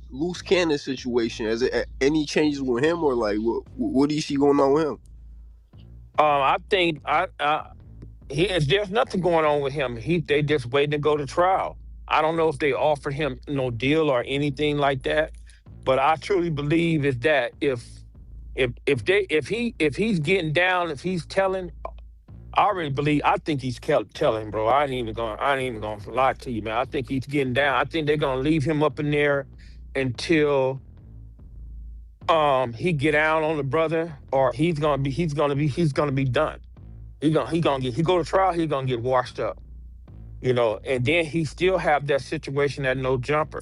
loose cannon situation? Is it any changes with him or like what do you see going on with him? I think there's nothing going on with him. They just waiting to go to trial. I don't know if they offered him no deal or anything like that, but I truly believe is that if he's getting down, if he's telling, I think he's telling, bro. I ain't even gonna lie to you, man. I think he's getting down. I think they're gonna leave him up in there until he get out on the brother, or he's gonna be done. He go to trial, he's gonna get washed up. And then he still have that situation at no jumper.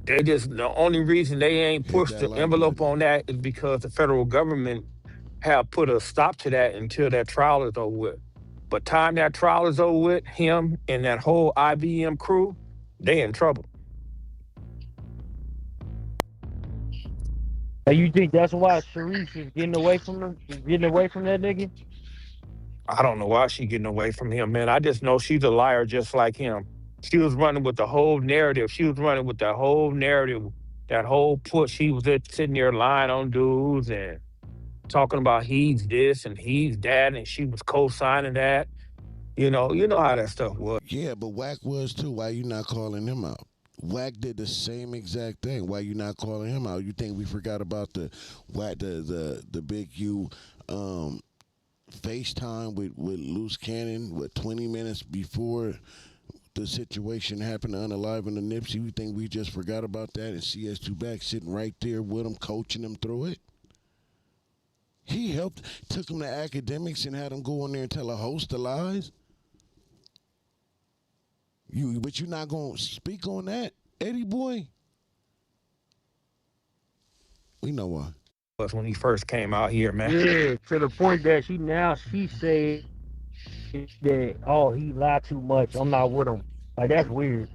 The only reason they ain't Hit pushed that the like envelope button. on that is because the federal government have put a stop to that until that trial is over with. But time that trial is over with, him and that whole IBM crew, they in trouble. And you think that's why Sharice is getting away from him, getting away from that nigga? I don't know why she getting away from him, man. I just know she's a liar just like him. She was running with the whole narrative. She was running with that whole narrative, that whole push. He was just sitting there lying on dudes and talking about he's this and he's that, and she was co-signing that. You know how that stuff was. Yeah, but Wack was too. Why you not calling him out? Wack did the same exact thing. Why you not calling him out? You think we forgot about the Wack the Big U FaceTime with Loose Cannon 20 minutes before the situation happened to Unalive and the Nipsey? You think we just forgot about that and CS2 back sitting right there with him, coaching him through it? He took him to academics and had him go in there and tell a host of lies. But you're not gonna speak on that, Eddie boy. We know why. Was when he first came out here, man. Yeah, to the point that she said that he lied too much. I'm not with him. Like that's weird.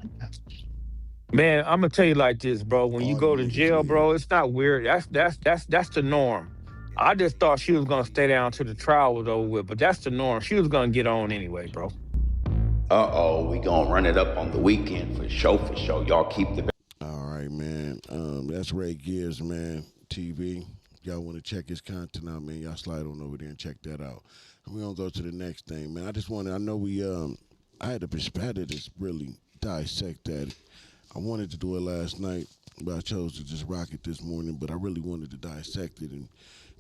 Man, I'm gonna tell you like this, bro. When you All go you to niggas jail, weird. bro, it's not weird. That's the norm. I just thought she was gonna stay down till the trial was over with, but that's the norm. She was gonna get on anyway, bro. We gonna run it up on the weekend for sure, for sure. Y'all keep the. All right, man. That's Ray Gears, man. TV. Y'all want to check his content out, man? Y'all slide on over there and check that out. We're gonna go to the next thing, man. I know I had to just really dissect that. I wanted to do it last night, but I chose to just rock it this morning. But I really wanted to dissect it and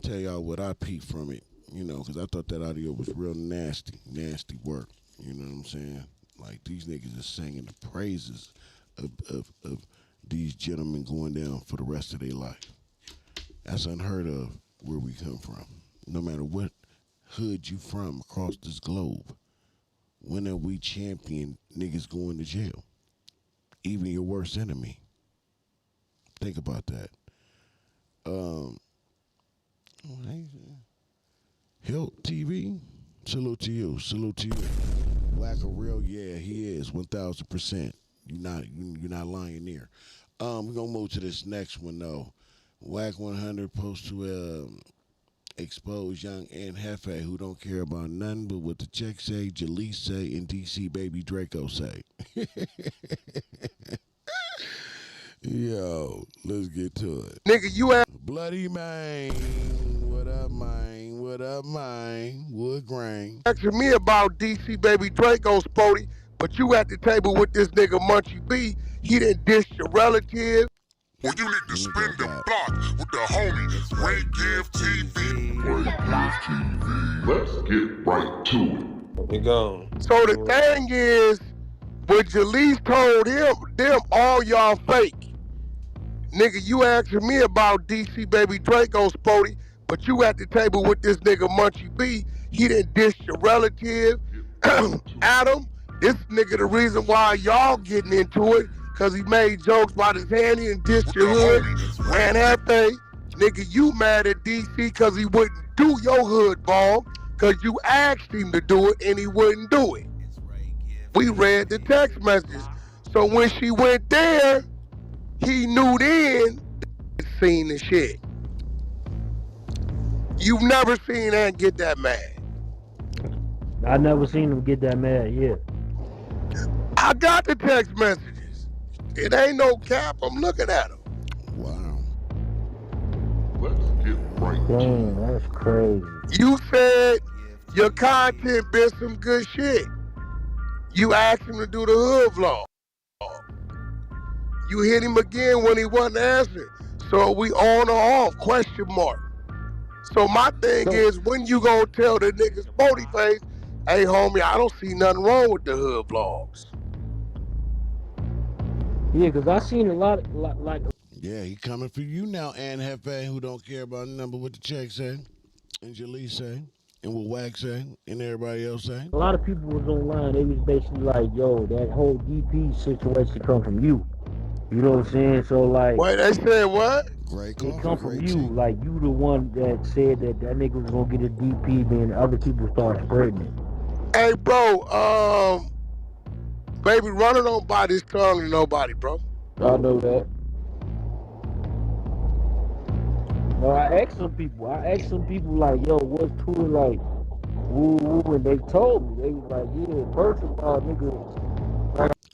tell y'all what I peeped from it, because I thought that audio was real nasty work. You know what I'm saying? Like, these niggas is singing the praises of these gentlemen going down for the rest of their life. That's unheard of where we come from. No matter what hood you from across this globe, when have we championed niggas going to jail? Even your worst enemy. Think about that. Hilt TV, salute to you. Wack a real, yeah, he is 1,000%. You're not lying there. We're gonna move to this next one though. WACK100 posts to expose young and Jefe who don't care about nothing but what the check say, Jalise say, and DC baby Draco say. Yo, let's get to it. Nigga, you asked Bloody man, what up, man? What up, man? Wood grain. me about DC baby Draco Spody, but you at the table with this nigga Munchie B. He didn't dish your relative. Well, you need to spin the block with the homie Ray Give TV. Ray Give TV. Let's get right to it. We go. So the thing is, when Jalise told them all y'all fake. Nigga, you asking me about DC baby Draco Spody, but you at the table with this nigga Munchie B. He didn't dish your relative, Adam, This nigga, the reason why y'all getting into it, cause he made jokes about his handy and dissed your hood, ran Jefe. Nigga, you mad at DC cause he wouldn't do your hood ball, cause you asked him to do it and he wouldn't do it. We read the text messages. So when she went there, he knew then seen the shit. You've never seen Ant get that mad. I never seen him get that mad yet. I got the text messages. It ain't no cap. I'm looking at them. Wow. Let's get right to Damn, that's crazy. You said your content been some good shit. You asked him to do the hood vlog. You hit him again when he wasn't answering. So we on or off, question mark. So my thing is, when you gonna tell the niggas bony face, hey homie, I don't see nothing wrong with the hood vlogs. Yeah, cause I seen a lot like. Yeah, he coming for you now, Ann Jefe, who don't care about the number what the check say, and Jalise say, and what WACK say, and everybody else say. A lot of people was online. They was basically like, "Yo, that whole DP situation come from you." You know what I'm saying? So like, wait, they said what? Great it coffee, come from great you. tea. Like you the one that said that nigga was gonna get a DP, then other people start spreading it. Hey bro, baby, runner don't bite his tongue to nobody, bro. I know that. No, I asked some people like, "Yo, what's to it like?" Woo woo, and they told me they was like, "Yeah, first of all, nigga."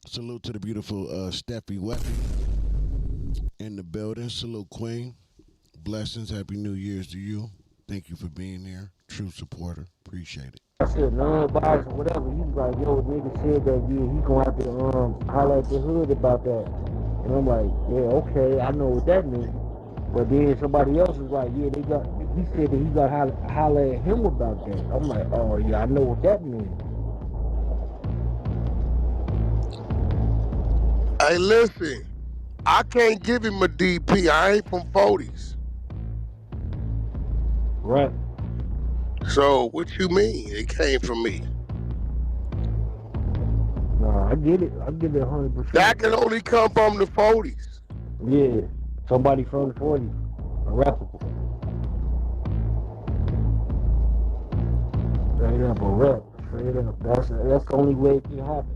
Salute to the beautiful Steffi Weffy in the building. Salute, Queen. Blessings. Happy New Year's to you. Thank you for being here. True supporter. Appreciate it. I said non-biased or whatever. He was like, "Yo, nigga said that yeah, he gonna have to holler at the hood about that." And I'm like, "Yeah, okay, I know what that means." But then somebody else was like, "Yeah, he said that he got to holler at him about that." I'm like, "Oh yeah, I know what that means." Hey, listen, I can't give him a DP. I ain't from 40s. Right. So what you mean? It came from me. Nah, I get it. I get it 100%. That can only come from the 40s. Yeah, somebody from the 40s, a rapper. Straight up a rap. Straight up. That's the only way it can happen.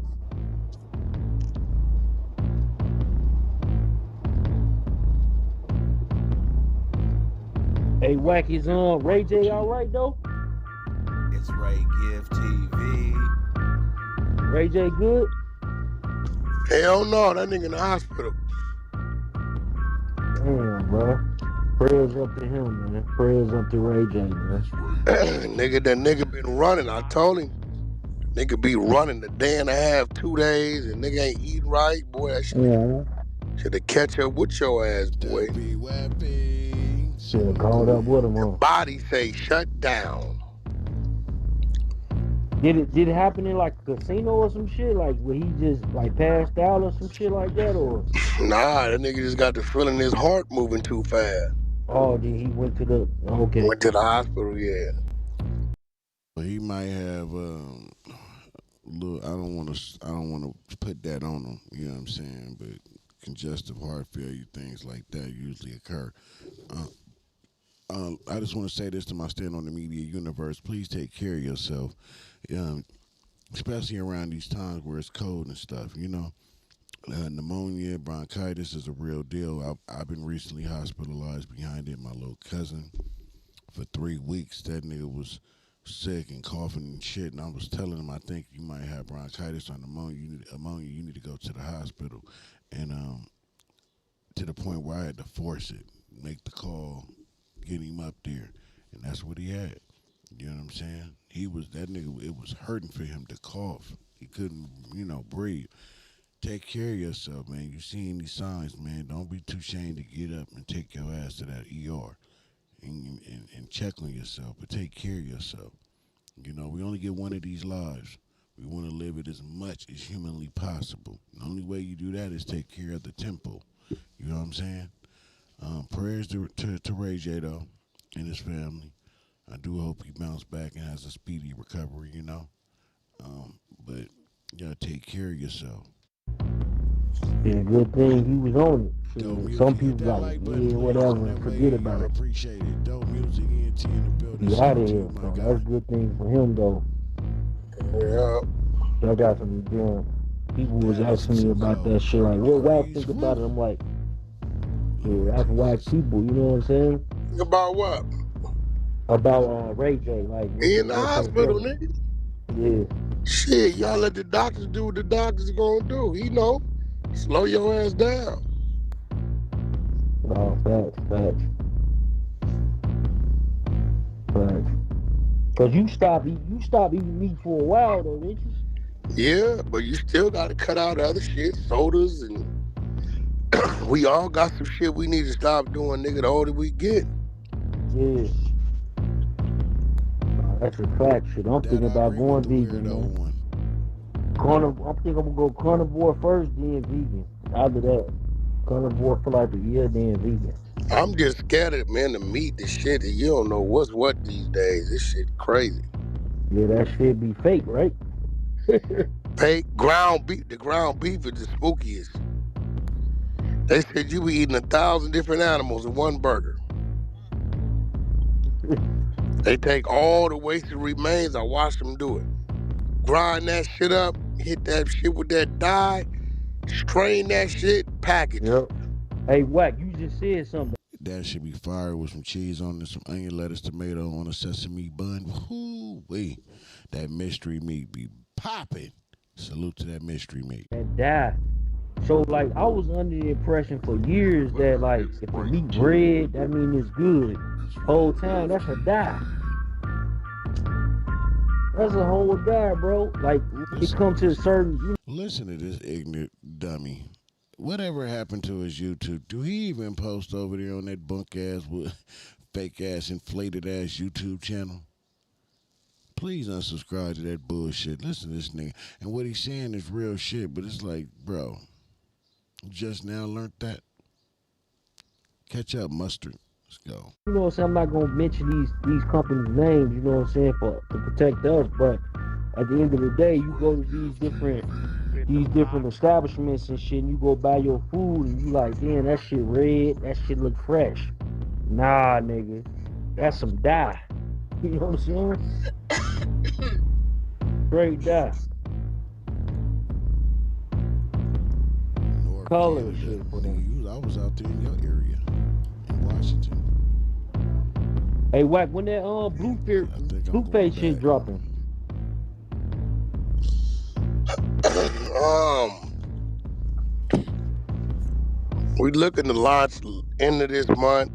Hey, Wack is on. Ray J all right though? It's Ray Gift TV. Ray J good? Hell no, that nigga in the hospital. Damn, bro. Prayers up to him, man. Prayers up to Ray J, man. Nigga, that nigga been running. I told him. Nigga be running a day and a half, 2 days, and nigga ain't eating right. Boy, that shit should have catch up with your ass, boy. Should have called up with him, huh? Body say shut down. Did it happen in like a casino or some shit? Like where he just like passed out or some shit like that, or? Nah, that nigga just got the feeling his heart moving too fast. Oh, then he went to the Went to the hospital, yeah. He might have look. I don't want to put that on him. You know what I'm saying? But congestive heart failure, things like that usually occur. I just want to say this to my stand on the media universe. Please take care of yourself, especially around these times where it's cold and stuff. You know, pneumonia, bronchitis is a real deal. I've been recently hospitalized behind it. My little cousin for 3 weeks. That nigga was sick and coughing and shit, and I was telling him, I think you might have bronchitis or pneumonia. You need to go to the hospital, and to the point where I had to force it, make the call, get him up there, and that's what he had. You know what I'm saying? That nigga. It was hurting for him to cough. He couldn't, breathe. Take care of yourself, man. You seeing these signs, man. Don't be too ashamed to get up and take your ass to that ER and check on yourself, but take care of yourself. You know, we only get one of these lives. We want to live it as much as humanly possible. The only way you do that is take care of the temple. You know what I'm saying? Prayers to Ray J, though, and his family. I do hope he bounces back and has a speedy recovery, But You gotta take care of yourself. It's a good thing he was on it. Dope Shit, music. some Hit people that like, like button, yeah, please, on whatever, that and way. forget about it. Appreciate it. Dope music, ENT in the building. He out Salute of to here, you, my so guy. that's a good thing for him, though. Yeah. I got some damn people was That is asking me about that shit. Like, what Wack think about it? I'm like, yeah, that's Wack people. You know what I'm saying? Think about what? About Ray J, like what He the in the what they hospital, feeling. nigga. Yeah, Shit, y'all let the doctors do what the doctors gonna do. He know. Slow your ass down. no, facts. Cause you stopped eating meat for a while though, didn't you? Yeah, but you still gotta cut out other shit, sodas, and we all got some shit we need to stop doing, nigga, the older we get. Yeah. That's a fact. Shit, I'm thinking That I about agree with going the vegan, weirdo man. one. I'm thinking I'm gonna go carnivore first, then vegan. After that, carnivore for like a year, then vegan. I'm just scared of, man, the meat, the shit, and you don't know what's what these days. This shit crazy. Yeah, that shit be fake, right? Ground beef, the ground beef is the spookiest. They said you be eating 1,000 different animals in one burger. They take all the wasted remains. I watch them do it. Grind that shit up, hit that shit with that dye, strain that shit, package it. Yep. Hey, Wack, you just said something. That should be fired with some cheese on it, some onion, lettuce, tomato on a sesame bun. Whoo-wee. That mystery meat be popping. Salute to that mystery meat. That die. So like I was under the impression for years that like if the meat red, that means it's good. Whole time that's a die. That's a whole die, bro. Like when it comes to a certain, Listen to this ignorant dummy. Whatever happened to his YouTube? Do he even post over there on that bunk ass, fake ass, inflated ass YouTube channel? Please unsubscribe to that bullshit. Listen to this nigga. And what he's saying is real shit, but it's like, bro, just now learned that. Catch up, mustard. Let's go. you know what I'm saying? I'm not gonna mention these companies' names, you know what I'm saying, for to protect us, but at the end of the day, you go to these different establishments and shit, and you go buy your food and you like, damn, that shit red, that shit look fresh. Nah, nigga. That's some dye. You know what I'm saying? Straight dye. North Color Canada. shit for them. Nigga, I was out there in your area. In Washington. Hey, Wack, when that Blueface shit dropping? We looking to launch end of this month,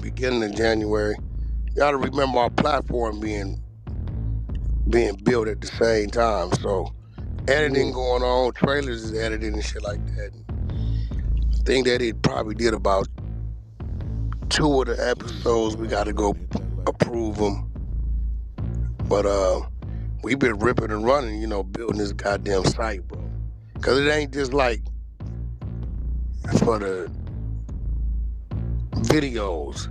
beginning of January. You gotta remember our platform being built at the same time. So editing going on, trailers is editing and shit like that. I think that it probably did about 2 of the episodes. We gotta go approve them. But we've been ripping and running, building this goddamn site, bro. Cause it ain't just like for the videos.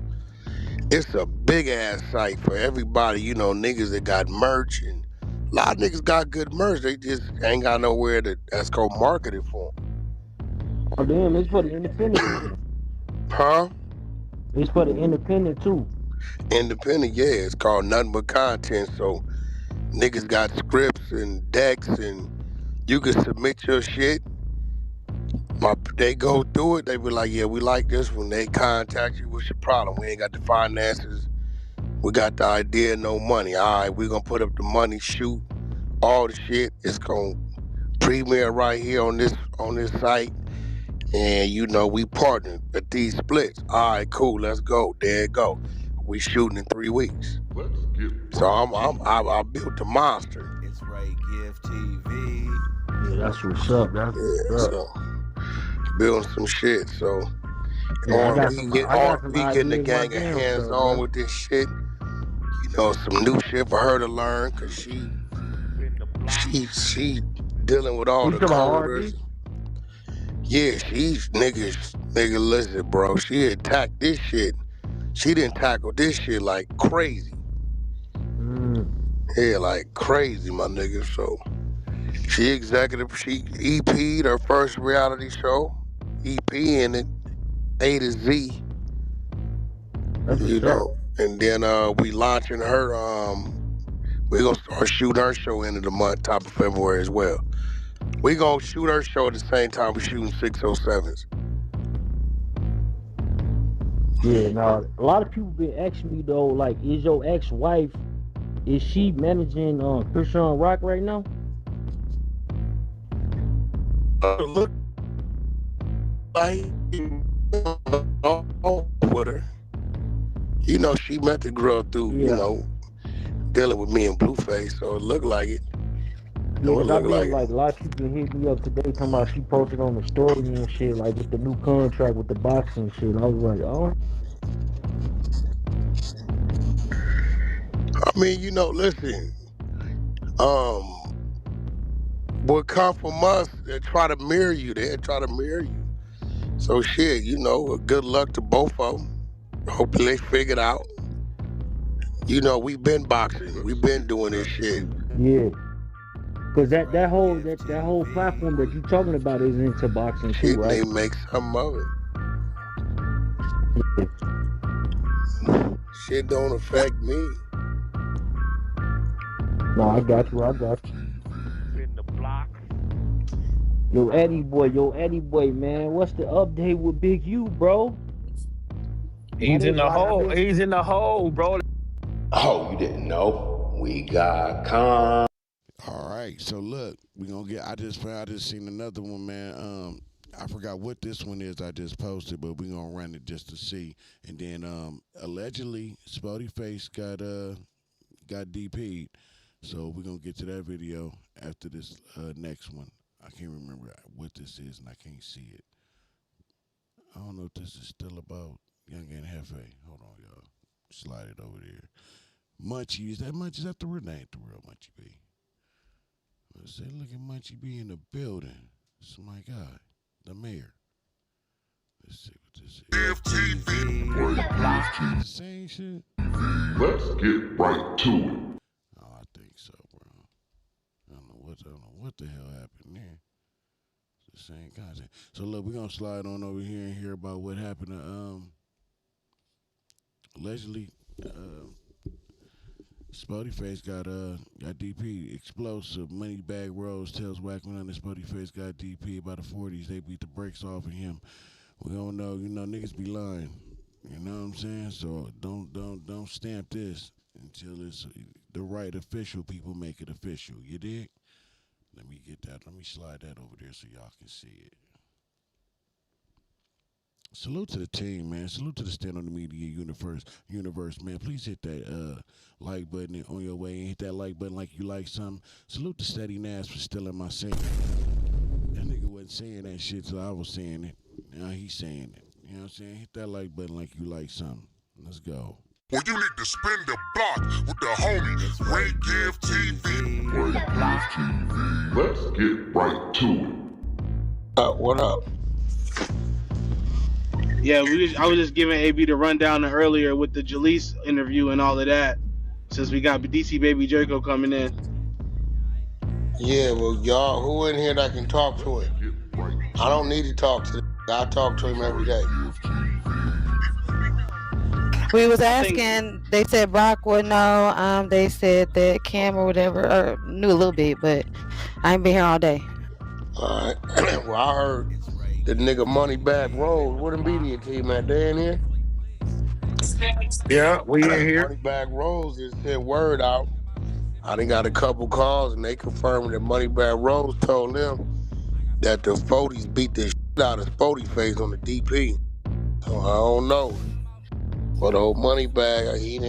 It's a big ass site for everybody, niggas that got merch, and a lot of niggas got good merch. They just ain't got nowhere that's gonna market it for them. Oh damn, it's for the independent. Huh? It's for the independent too. Independent, yeah. It's called Nothing But Content. So niggas got scripts and decks, and you can submit your shit. They go through it. They be like, yeah, we like this one. They contact you. What's your problem? We ain't got the finances. We got the idea, no money. All right, we gonna put up the money, shoot all the shit. It's gonna premiere right here on this site, and we partnered at these splits. All right, cool, let's go. There it go. We shooting in 3 weeks. So I built the monster. It's right, Gift TV. Yeah, that's what's up. That's what's up. So building some shit. So Yeah, I got we some getting the ideas gang of hands on with this shit. Some new shit for her to learn, cause she dealing with all the coders. Yeah, she's nigga. Listen, bro. She attacked this shit. She didn't tackle this shit like crazy. Yeah, like crazy, my nigga. So She EP'd her first reality show, EP in it, A to Z. That's You what's up. know, and then we launching her. We gonna start shooting her show into the month, top of February as well. We gonna shoot her show at the same time we shooting 607s. Yeah, now a lot of people been asking me though, like, is your ex-wife, is she managing Christian Rock right now? Look like with her. You know, she met the girl through, Yeah. you know, dealing with me and Blueface, so it looked like it. Yeah, cause I've been like a lot of people hit me up today talking about she posted on the story and shit, like with the new contract with the boxing shit. I was like, oh. I mean, you know, listen, what come from us, they try to mirror you. So shit, you know, good luck to both of them. Hopefully they figured out. You know, we've been boxing. We've been doing this shit. Yeah. Cause that whole platform that you're talking about is into boxing too, Shit, right? they make something of it. Yeah. Shit don't affect me. No, I got you. In the block. Yo, Eddie boy, man. What's the update with Big U, bro? He's in the hole. He's in the hole, bro. Oh, you didn't know? We got All right, so look, we gonna get. I just seen another one, man. I forgot what this one is. I just posted, but we gonna run it just to see. And then allegedly, Spotty Face got DP'd. So we're gonna get to that video after this next one. I can't remember what this is, and I can't see it. I don't know if this is still about Young and Jefe. Hold on, y'all. Slide it over there. Munchie, is that Munchie? Is that the real name? The real Munchie B. Let's say, look at Munchie B in the building. It's my guy, the mayor. Let's see what this is. TV. Same shit. Let's get right to it. Oh, I think so, bro. I don't know what the hell happened there. It's the same content. So look, we're gonna slide on over here and hear about what happened to allegedly Spotty Face got DP. Explosive money bag Rose tells WACK100 Spotty Face got DP by the 40s. They beat the brakes off of him. We don't know, you know, niggas be lying. You know what I'm saying? So don't stamp this until it's the right official people make it official. You dig? Let me get that. Let me slide that over there so y'all can see it. Salute to the team, man. Salute to the Stand on the Media universe, man. Please hit that like button on your way and hit that like button like you like something. Salute to Steady Nash for stealing my segment. That nigga wasn't saying that shit till I was saying it. Now he's saying it. You know what I'm saying? Hit that like button like you like something. Let's go. Well, you need to spin the block with the homie Ray Give TV. Ray Give TV. Let's get right to it. What up? Yeah, I was just giving AB the rundown earlier with the Jalise interview and all of that, since we got DC Baby Jericho coming in. Yeah, well, y'all, who in here that can talk to him? I don't need to talk to him. I talk to him every day. We was asking, they said Brock would know. They said that Cam or whatever, or knew a little bit, but I ain't been here all day. All right. Well, I heard the nigga Moneybag Rose. What the media team at? They in here? Yeah, we in here. Moneybag Rose just sent word out. I done got a couple calls and they confirmed that Moneybag Rose told them that the 40s beat the shit out of Spotty Face on the DP. So I don't know. But old Moneybag, he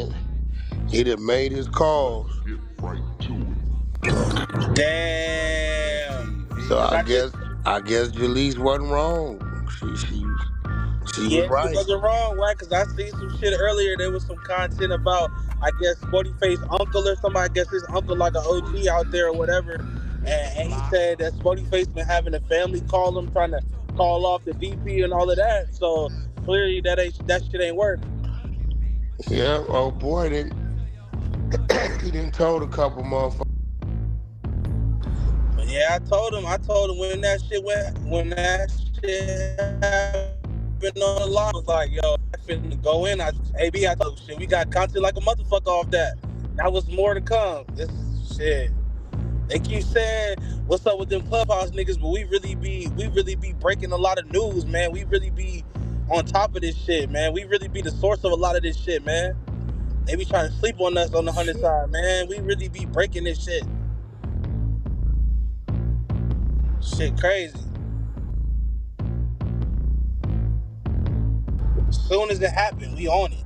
done made his calls. Get right to it. Damn. So I guess Jalise wasn't wrong. She was right. She wasn't wrong, right? Because I seen some shit earlier. There was some content about, I guess, Spotty Face uncle or somebody. I guess his uncle like an OG out there or whatever. And he said that Spotty Face been having a family call him, trying to call off the DP and all of that. So clearly that shit ain't working. Yeah, oh boy, he didn't told a couple motherfuckers. But yeah, Yeah, I told him when that shit happened on the line, I was like, yo, I finna go in. I told him, shit, we got content like a motherfucker off that. That was more to come. This shit. They keep saying what's up with them clubhouse niggas, but we really be breaking a lot of news, man. We really be on top of this shit, man. We really be the source of a lot of this shit, man. They be trying to sleep on us on the 100 side, man. We really be breaking this shit. Shit crazy. As soon as it happened, we on it.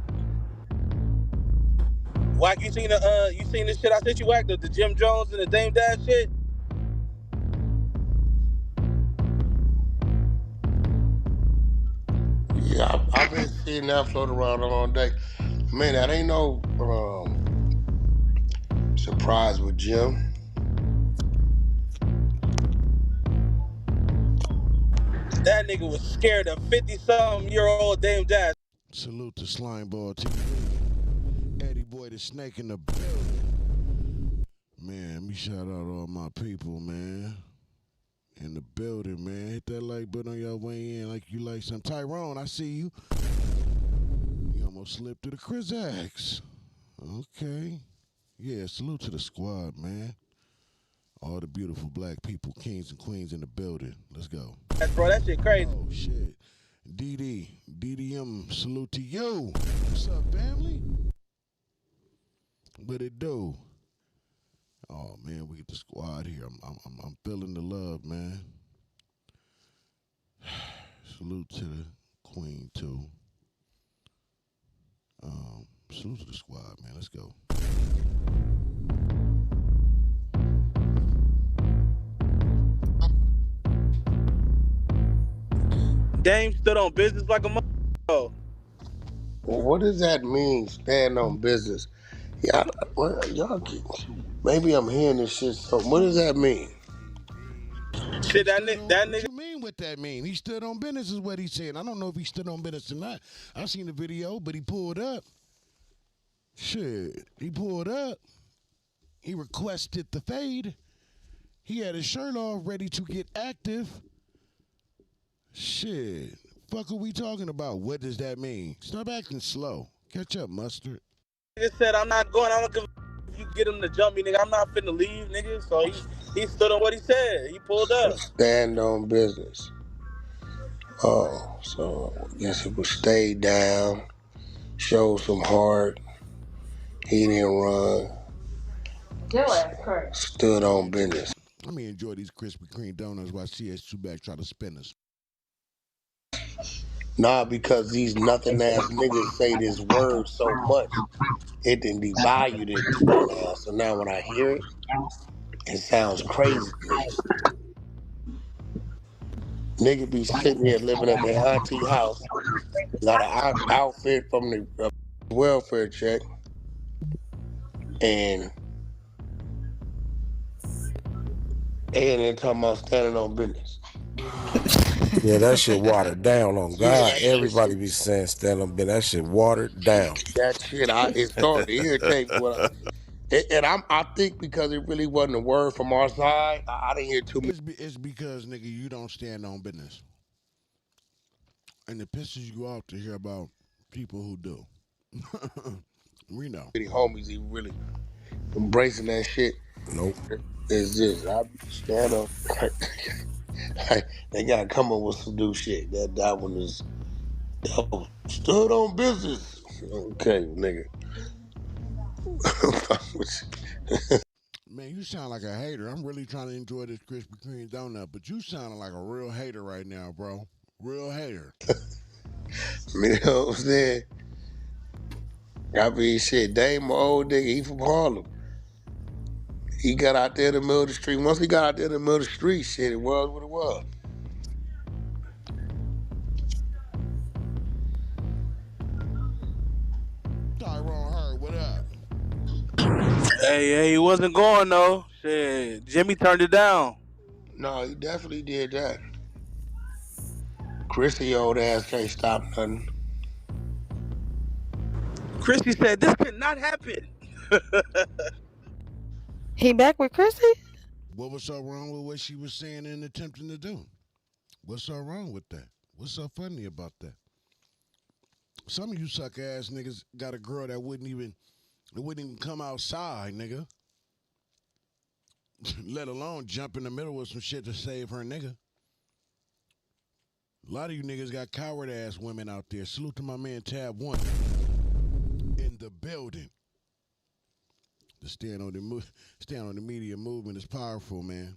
Wack, you seen this shit I sent you, Wack, the Jim Jones and the Dame Dash shit? Yeah, I've been seeing that float around all day. Man, that ain't no surprise with Jim. That nigga was scared of 50-something-year-old Dame Dash. Salute to Slimeball TV. Eddie Boy the Snake in the building. Man, let me shout out all my people, man. In the building, man. Hit that like button on your way in like you like some. Tyrone, I see you. You almost slipped through the Crizax. Okay. Yeah, salute to the squad, man. All the beautiful black people, kings and queens in the building. Let's go. Bro, that shit crazy. Oh, shit. DDM, salute to you. What's up, family? What it do? Oh, man, we get the squad here. I'm feeling the love, man. Salute to the queen, too. Salute to the squad, man. Let's go. Dame stood on business like a motherfucker. What does that mean, stand on business? Yeah, maybe I'm hearing this shit. So, what does that mean? Shit, that nigga. What you mean what that mean? He stood on business is what he said. I don't know if he stood on business or not. I seen the video, but he pulled up. Shit, he pulled up. He requested the fade. He had his shirt off, ready to get active. Shit, fuck are we talking about? What does that mean? Stop acting slow. Catch up, Mustard. Nigga said, I'm not going. I don't give a if you get him to jump me, nigga. I'm not finna leave, nigga. So he stood on what he said. He pulled up. Stand on business. Oh, so I guess it would stay down, show some heart. He didn't run. Stood on business. Let me enjoy these Krispy Kreme donuts while CS2 back try to spin us. Nah, because these nothing ass niggas say this word so much, it done devalued it now. So now when I hear it, it sounds crazy to me. Nigga be sitting here living at their auntie house, got an outfit from the welfare check, and then talking about standing on business. Yeah, that shit watered down on God. Everybody be saying stand on business. That shit watered down. That shit, it started to irritate me. I think because it really wasn't a word from our side, I didn't hear too many. It's because, nigga, you don't stand on business. And it pisses you off to hear about people who do. We know. Homies even really embracing that shit. Nope. It's just, I stand up. They gotta come up with some new shit. That one is stood on business. Okay, nigga. Man, you sound like a hater. I'm really trying to enjoy this Krispy Kreme donut, but you sounding like a real hater right now, bro. Real hater. You know what I'm saying? I mean, shit, Dame, my old nigga, he from Harlem. He got out there in the middle of the street. Once he got out there in the middle of the street, shit, it was what it was. Tyrone Hurd, what up? Hey, he wasn't going though. Shit, Jimmy turned it down. No, he definitely did that. Chrissy old ass can't stop nothing. Chrissy said this could not happen. He back with Chrissy? What was so wrong with what she was saying and attempting to do? What's so wrong with that? What's so funny about that? Some of you suck ass niggas got a girl that wouldn't even come outside, nigga. Let alone jump in the middle with some shit to save her nigga. A lot of you niggas got coward ass women out there. Salute to my man Tab 1 in the building. The stand on the media movement is powerful, man.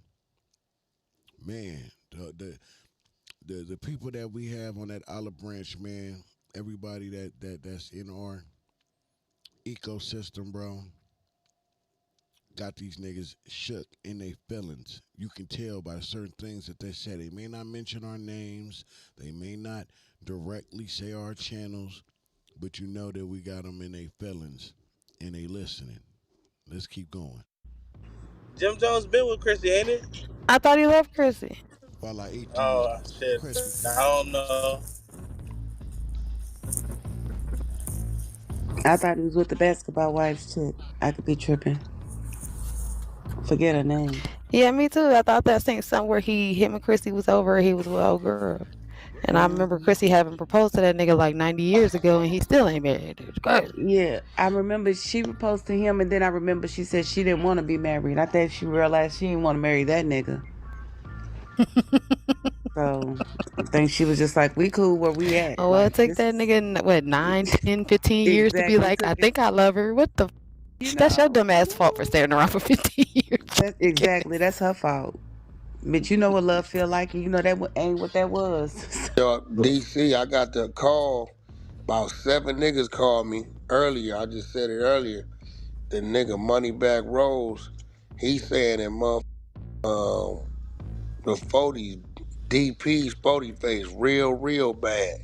Man, the people that we have on that olive branch, man. Everybody that's in our ecosystem, bro. Got these niggas shook in their feelings. You can tell by certain things that they say. They may not mention our names. They may not directly say our channels, but you know that we got them in their feelings and they listening. Let's keep going. Jim Jones been with Chrissy, ain't it? I thought he left Chrissy. For like 18 years. Oh shit, Krispy I don't know. I thought he was with the basketball wives chick. I could be tripping. Forget her name. Yeah, me too. I thought that thing somewhere him and Chrissy was over. He was with old girl. And I remember Chrissy having proposed to that nigga like 90 years ago, and he still ain't married. It's crazy. Yeah, I remember she proposed to him, and then I remember she said she didn't want to be married. I think she realized she didn't want to marry that nigga. So I think she was just like, we cool where we at. Oh, well, it took that nigga, 9, 10, 15 years to be like, I think I love her. What the? That's your dumb ass fault for staying around for 15 years. Exactly, that's her fault. But you know what love feel like, and you know that ain't what that was. Yo, DC, I got the call. About 7 niggas called me earlier. I just said it earlier. The nigga Moneybag Rose, he saying that the 40s, DP Spody face real bad.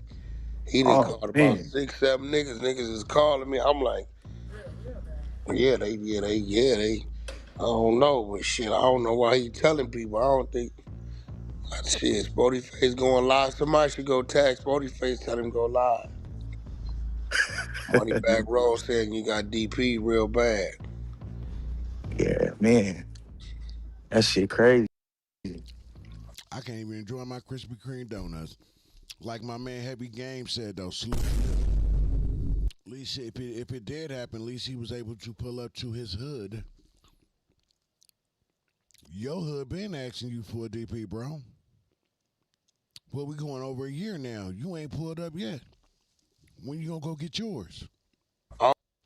He done called about 6, 7 niggas. Niggas is calling me. I'm like, yeah, they. I don't know, but shit, I don't know why he telling people. I don't think. Shit, Spody face going live. Somebody should go tag Spody face, tell him go live. Moneybag Rose saying you got DP real bad. Yeah, man. That shit crazy. I can't even enjoy my Krispy Kreme donuts. Like my man Heavy Game said, though, salute. At least if it did happen, at least he was able to pull up to his hood. Your hood been asking you for a DP, bro. Well, we going over a year now. You ain't pulled up yet. When you gonna go get yours?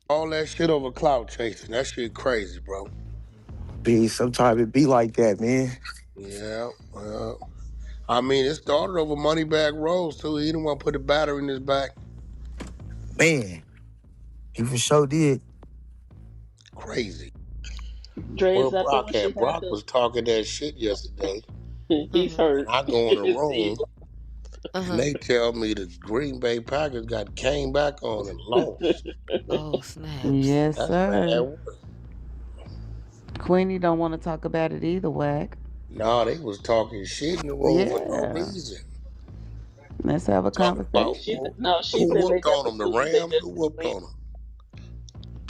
All that shit over clout chasing. That shit crazy, bro. Sometimes it be like that, man. Yeah, well. I mean, it started over Moneybag Rose, too. He didn't want to put the battery in his back. Man, he for sure did. Crazy. Dre, Well, is that the one Brock she had. had Brock to? was talking that shit yesterday. He's hurt. And I go in the See? room, and they tell me the Green Bay Packers came back on and lost. Oh, snaps. Yes, That's bad sir. work. Queenie don't want to talk about it either, Wack. No, they was talking shit in the room for no reason. Let's have a Talking about conversation. She who said they whooped just on them, was the sweet. They Rams? just Who was whooped sweet. on them?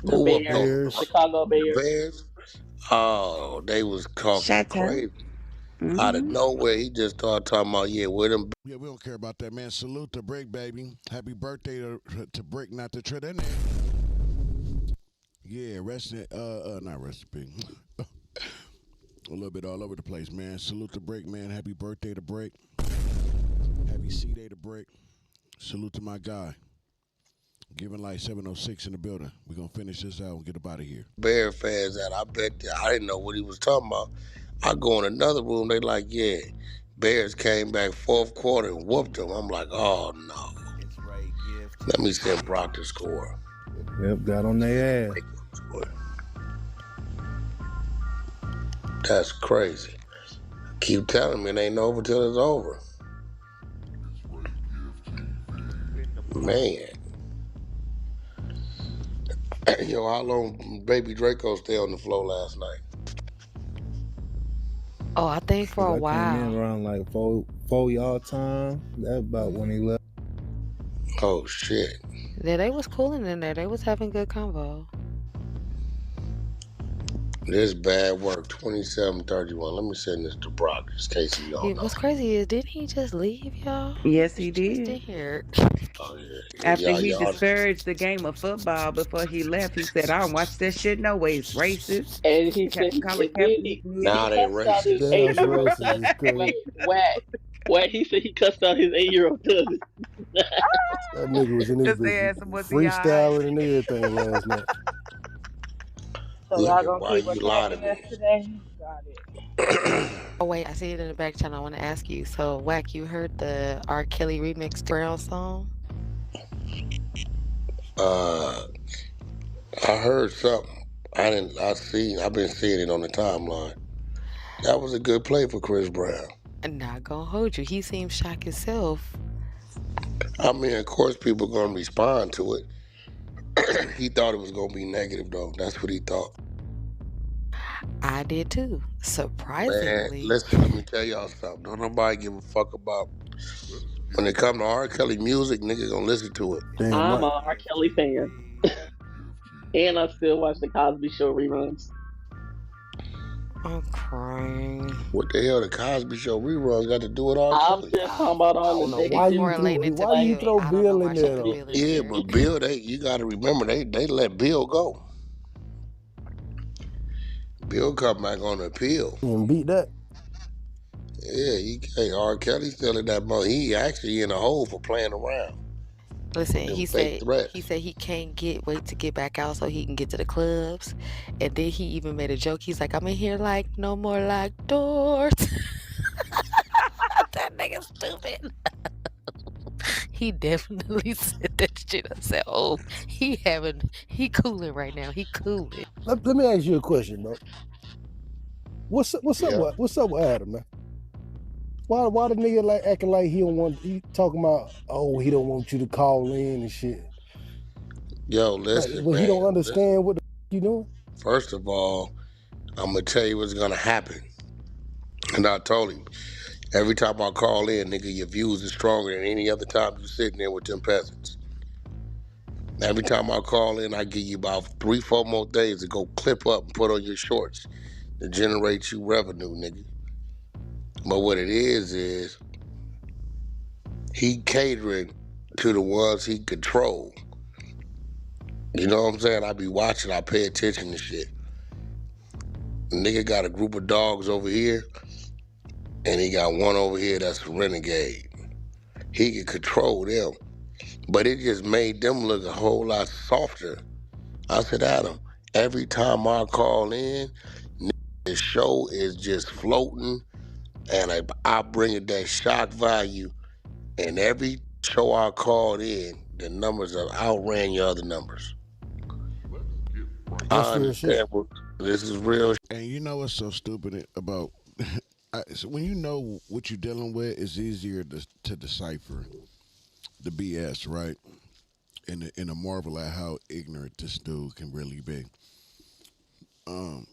The Who whooped on Bears, them? Chicago The Bears. Bears? Oh, they was talking Shut-up. crazy. Out of nowhere, he just started talking about, where them. Yeah, we don't care about that, man. Salute to Brick, baby. Happy birthday to Brick, not to Trinidad. Yeah, not rest in peace. A little bit all over the place, man. Salute to Brick, man. Happy birthday to Brick. Happy C-Day to Brick. Salute to my guy. Giving Light 706 in the building. We're going to finish this out and get up out of here. Bear fans at, I bet that I didn't know what he was talking about. I go in another room, they like, Bears came back fourth quarter and whooped them. I'm like, oh no. Let me send Brock to score. Yep, got on their ass. That's crazy. Keep telling me it ain't over till it's over. Man. Yo, how long Baby Draco stay on the floor last night? Oh, I think for a I came in while. around like 4 y'all time. That's about when he left. Oh shit. Yeah, they was cooling in there. They was having good convo. This bad work. 2731. Let me send this to Brock in case he Yeah, don't know. what's crazy is didn't he just leave, y'all? Yes, He he was just in did. here. Oh yeah, After yeah, he y'all. disparaged the game of football before he left, he said, "I don't watch that shit no way. It's racist." And he said, Calling and then Kaepernick an he Now they idiot. cussed out his racist. Damn, 8-year-old racist cousin. is crazy. Wait, he said he cussed out his 8-year-old cousin. That nigga was in this Cause they bitch asked him, "Was he alright?" freestyling and everything last night. So Look y'all at gonna why keep you lie to attacking us me. today? Got it. Oh wait, I see it in the back channel. I want to ask you. So, Wack, you heard the R. Kelly remix Brown song? uh, I heard something. I didn't. I've been seeing it on the timeline. That was a good play for Chris Brown. Not gonna hold you. He seemed shocked himself. I mean, of course, people gonna respond to it. He thought it was gonna be negative, though. That's what he thought. I did too. Man, Surprisingly. listen, let me tell y'all something. Don't nobody give a fuck about when it come to R. Kelly music. Niggas gonna listen to it. Damn, I'm my a R. Kelly fan, and I still watch the Cosby Show reruns. I'm crying. What the hell? The Cosby Show reruns got to do with R. I'm Kelly? just talking about I all the don't know He why negative, you correlating it to like you Bill. throw I don't know Bill why in she there put though. Bill in Yeah, there. but Bill, you got to remember they let Bill go. Bill come back on appeal. And beat that. Yeah, he can't. R. Kelly still in that money. He actually in a hole for playing around Listen, with them fake he threats. said he can't wait to get back out so he can get to the clubs. And then he even made a joke. He's like, I'm in here like no more locked doors. That nigga stupid. He definitely said that shit. I said, oh, he cooling right now. He cooling. Let me ask you a question, bro. What's up Yeah. with Adam, man? Why the nigga like acting like he talking about, oh, he don't want you to call in and shit. Yo, Like, listen, but he don't man. Listen. understand what the you doing? First of all, I'm gonna tell you what's gonna happen. And I told him, every time I call in, nigga, your views is stronger than any other time you sitting there with them peasants. Every time I call in, I give you about 3-4 more days to go clip up and put on your shorts to generate you revenue, nigga. But what it is he catering to the ones he control. You know what I'm saying? I be watching, I pay attention to shit. Nigga got a group of dogs over here, and he got one over here that's a renegade. He can control them. But it just made them look a whole lot softer. I said, Adam, every time I call in, the show is just floating, and I bring it that shock value. And every show I called in, the numbers have outran your other numbers. That's I real shit. understand this is real. And you know what's so stupid about so when you know what you're dealing with, it's easier to decipher the BS, right? And to marvel at how ignorant this dude can really be. And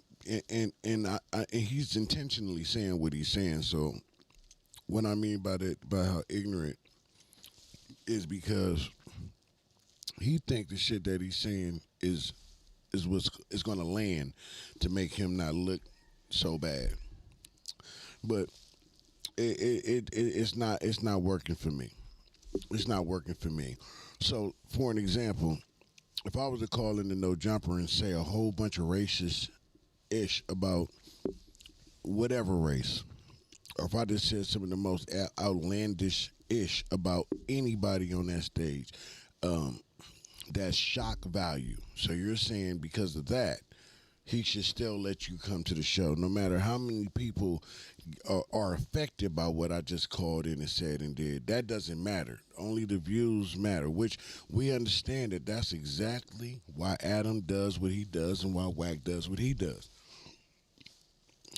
he's intentionally saying what he's saying. So what I mean by how ignorant is because he think the shit that he's saying is what's is gonna land to make him not look so bad. But it's not working for me. It's not working for me. So for an example, if I was to call in the No Jumper and say a whole bunch of racist ish about whatever race, or if I just said some of the most outlandish ish about anybody on that stage, um, that's shock value. So you're saying because of that, he should still let you come to the show, no matter how many people are affected by what I just called in and said and did. That doesn't matter. Only the views matter, which we understand that that's exactly why Adam does what he does and why Wack does what he does.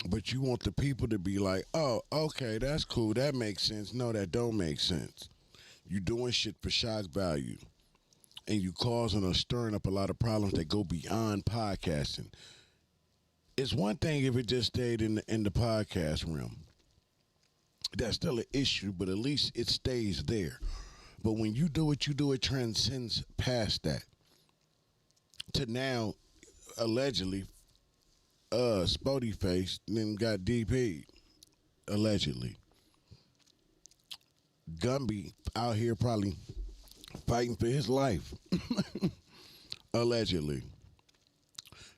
But you want the people to be like, oh, okay, that's cool. That makes sense. No, that don't make sense. You doing shit for shock value. And you causing or stirring up a lot of problems that go beyond podcasting. It's one thing if it just stayed in the podcast realm. That's still an issue, but at least it stays there. But when you do it transcends past that to now allegedly Spody Face then got DP allegedly. Gumby out here probably fighting for his life. Allegedly.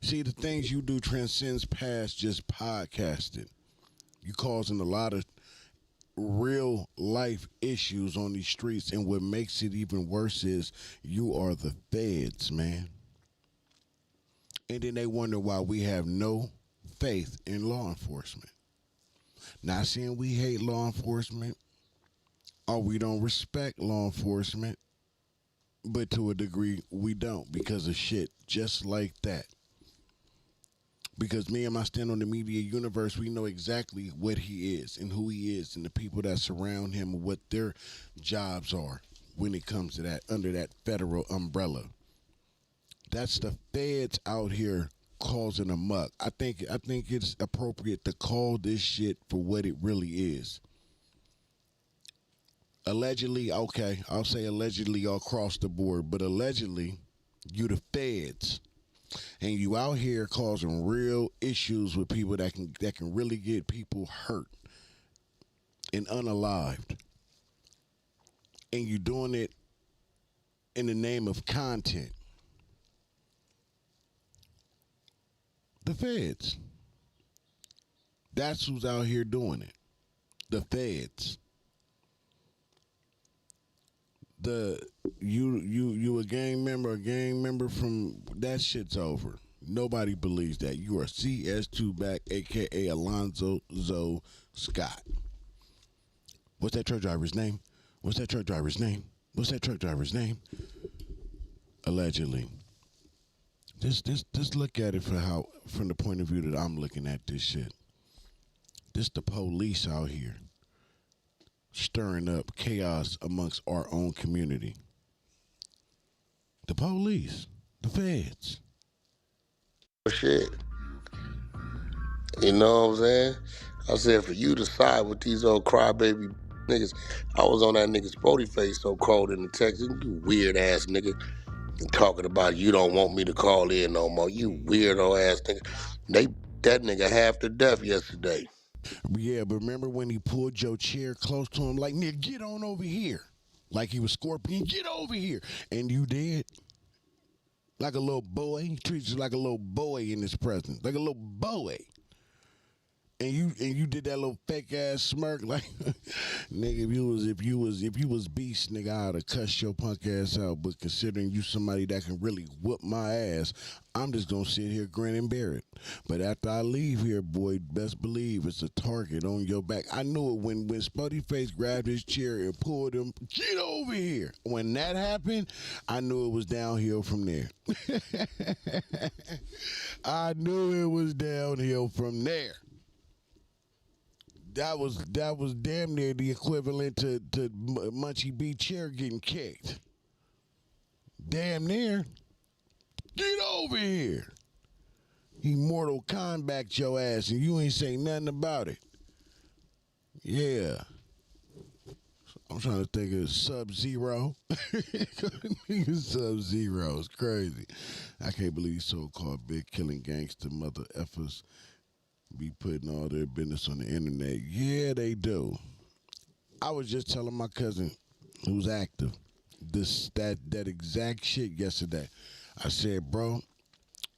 See, the things you do transcends past just podcasting. You causing a lot of real life issues on these streets, and what makes it even worse is you are the feds, man. And then they wonder why we have no faith in law enforcement. Not saying we hate law enforcement or we don't respect law enforcement, but to a degree we don't because of shit just like that. Because me and my stand on the media universe, we know exactly what he is and who he is and the people that surround him and what their jobs are when it comes to that, under that federal umbrella. That's the feds out here causing a muck. I think it's appropriate to call this shit for what it really is. Allegedly, okay, I'll say allegedly across the board, but allegedly, you the feds. And you out here causing real issues with people that can really get people hurt and unalived. And you doing it in the name of content. The feds. That's who's out here doing it. The feds. You a gang member from that shit's over. Nobody believes that. You are CS2 back, aka Alonzo Zoe Scott. What's that truck driver's name? What's that truck driver's name? What's that truck driver's name? Allegedly. Just look at it from the point of view that I'm looking at this shit. This the police out here stirring up chaos amongst our own community. The police, the feds. Shit. You know what I'm saying? I said for you to side with these old crybaby niggas. I was on that nigga's Spody Face so cold in the text. You weird ass nigga. And talking about you don't want me to call in no more. You weirdo ass nigga. That nigga half to death yesterday. Yeah, but remember when he pulled your chair close to him like, nigga, get on over here. Like he was Scorpion, get over here. And you did. Like a little boy. He treats you like a little boy in his presence. Like a little boy. And you did that little fake ass smirk like nigga, if you was beast, nigga, I'd have cussed your punk ass out. But considering you somebody that can really whoop my ass, I'm just gonna sit here grin and bear it. But after I leave here, boy, best believe it's a target on your back. I knew it when Spuddy Face grabbed his chair and pulled him, get over here. When that happened, I knew it was downhill from there. I knew it was downhill from there. That was damn near the equivalent to Munchie B chair getting kicked. Damn near. Get over here. He Mortal Kombat your ass and you ain't say nothing about it. Yeah. I'm trying to think of Sub-Zero. Sub-Zero is crazy. I can't believe these so-called big killing gangster mother effers be putting all their business on the internet. Yeah, they do. I was just telling my cousin who's active that exact shit yesterday. I said, bro,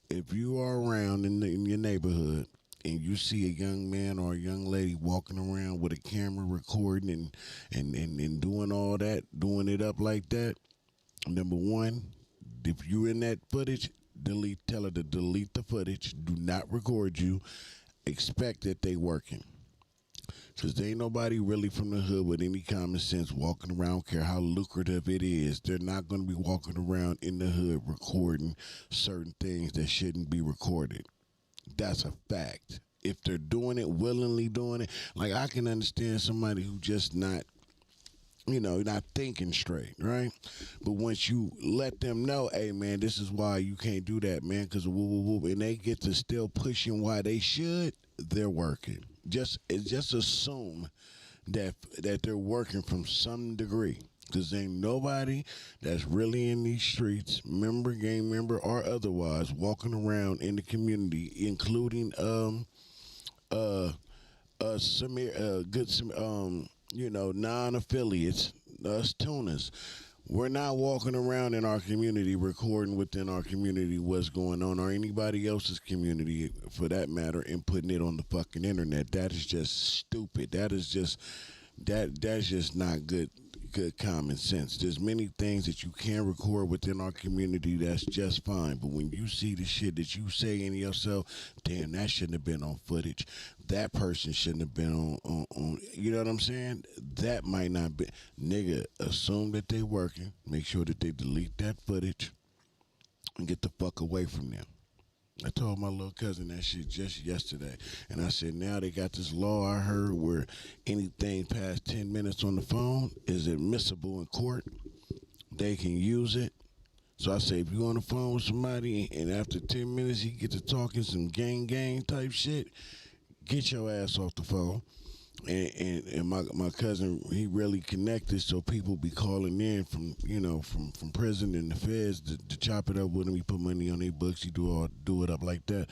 if you are around in your neighborhood and you see a young man or a young lady walking around with a camera recording and doing all that, doing it up like that, number one, if you're in that footage, tell her to delete the footage. Do not record you. Expect that they working. Because there ain't nobody really from the hood with any common sense walking around, care how lucrative it is. They're not going to be walking around in the hood recording certain things that shouldn't be recorded. That's a fact. If they're doing it, willingly doing it, like I can understand somebody who just not thinking straight, right? But once you let them know, hey, man, this is why you can't do that, man, because and they get to still pushing why they should, they're working. Just assume that they're working from some degree. Because ain't nobody that's really in these streets, member, gang member, or otherwise, walking around in the community, including non-affiliates, us tuners. We're not walking around in our community recording within our community what's going on, or anybody else's community for that matter, and putting it on the fucking internet. That is just stupid. That's just not good common sense. There's many things that you can record within our community that's just fine. But when you see the shit that you say in yourself, damn, that shouldn't have been on footage. That person shouldn't have been on you know what I'm saying? That might not be. Nigga, assume that they working. Make sure that they delete that footage and get the fuck away from them. I told my little cousin that shit just yesterday. And I said, now they got this law I heard where anything past 10 minutes on the phone is admissible in court. They can use it. So I say, if you on the phone with somebody and after 10 minutes he get to talking some gang type shit, get your ass off the phone. And my cousin, he really connected, so people be calling in from prison and the feds to chop it up with him. He put money on their books. He do it up like that.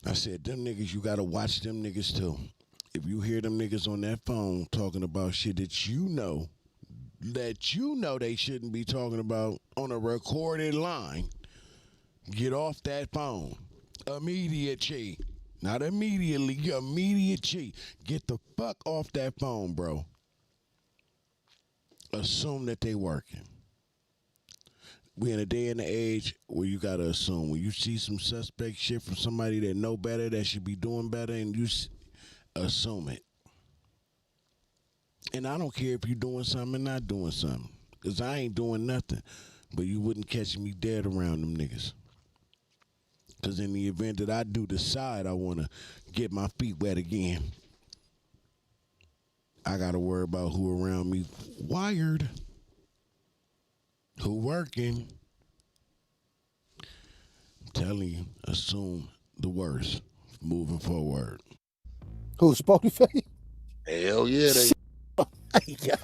I said, them niggas, you gotta watch them niggas too. If you hear them niggas on that phone talking about shit that you know they shouldn't be talking about on a recorded line, get off that phone immediately. Not immediately, immediately. Get the fuck off that phone, bro. Assume that they working. We in a day and an age where you gotta assume. When you see some suspect shit from somebody that know better, that should be doing better, and you assume it. And I don't care if you doing something or not doing something. Because I ain't doing nothing. But you wouldn't catch me dead around them niggas. Because in the event that I do decide I want to get my feet wet again, I got to worry about who around me wired, who working. I'm telling you, assume the worst moving forward. Who's Spotify? Hell yeah, Yeah.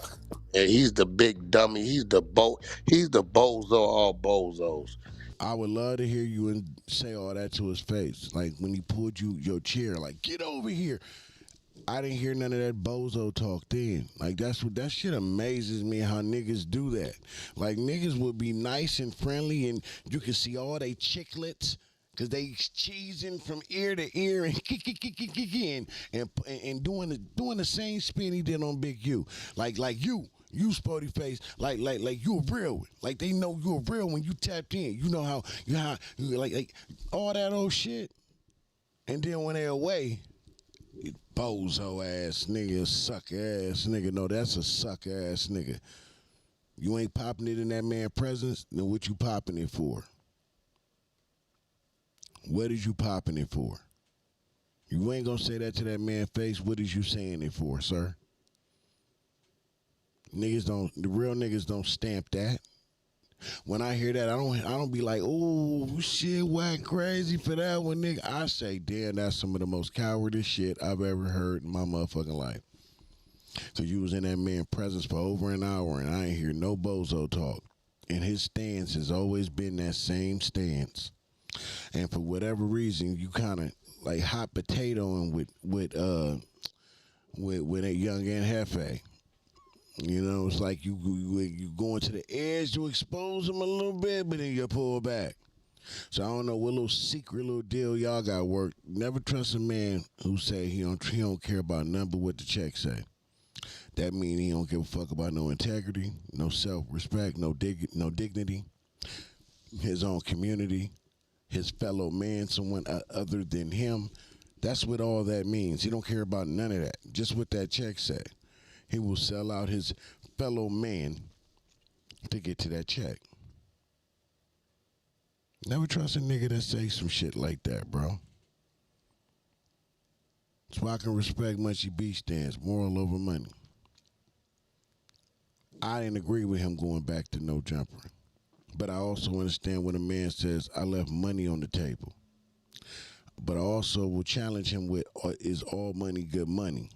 and he's the big dummy. He's the bozo all bozos. I would love to hear you and say all that to his face. Like when he pulled your chair, like, get over here. I didn't hear none of that bozo talk then. Like that shit amazes me how niggas do that. Like niggas would be nice and friendly and you can see all they chiclets because they cheesing from ear to ear and and doing the same spin he did on Big U. Like you sporty face, like you a real. Like they know you a real when you tapped in. You know how you like all that old shit. And then when they away, bozo ass nigga, suck ass nigga. No, that's a suck ass nigga. You ain't popping it in that man's presence, then what you popping it for? What is you popping it for? You ain't gonna say that to that man's face. What is you saying it for, sir? The real niggas don't stamp that. When I hear that, I don't be like, oh shit, whack crazy for that one, nigga. I say, damn, that's some of the most cowardice shit I've ever heard in my motherfucking life. So you was in that man's presence for over an hour and I ain't hear no bozo talk. And his stance has always been that same stance. And for whatever reason, you kind of like hot potatoing with a young and Jefe. You know, it's like you going to the edge to expose them a little bit, but then you pull back. So I don't know what little secret little deal y'all got worked. Never trust a man who say he don't care about nothing but what the check say. That mean he don't give a fuck about no integrity, no self-respect, no dignity, his own community, his fellow man, someone other than him. That's what all that means. He don't care about none of that. Just what that check say. He will sell out his fellow man to get to that check. Never trust a nigga that say some shit like that, bro. That's why I can respect Munchie B stance, moral over money. I didn't agree with him going back to no jumper. But I also understand when a man says, I left money on the table. But I also will challenge him with, is all money good money?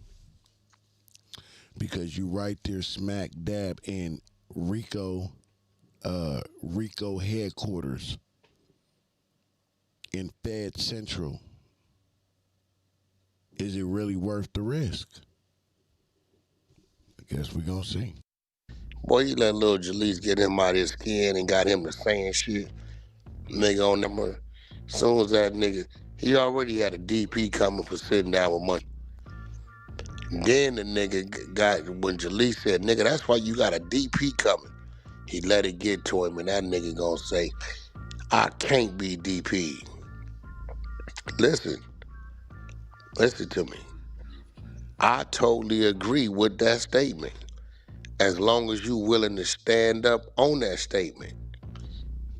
Because you right there smack dab in Rico headquarters in Fed Central, is it really worth the risk? I guess we're going to see. Boy, you let little Jalise get him out of his skin and got him to saying shit. Nigga on number. As soon as that nigga, he already had a DP coming for sitting down with money. Then the nigga got, when Jalise said, nigga, that's why you got a DP coming. He let it get to him, and that nigga gonna say, I can't be DP. Listen to me. I totally agree with that statement. As long as you willing to stand up on that statement.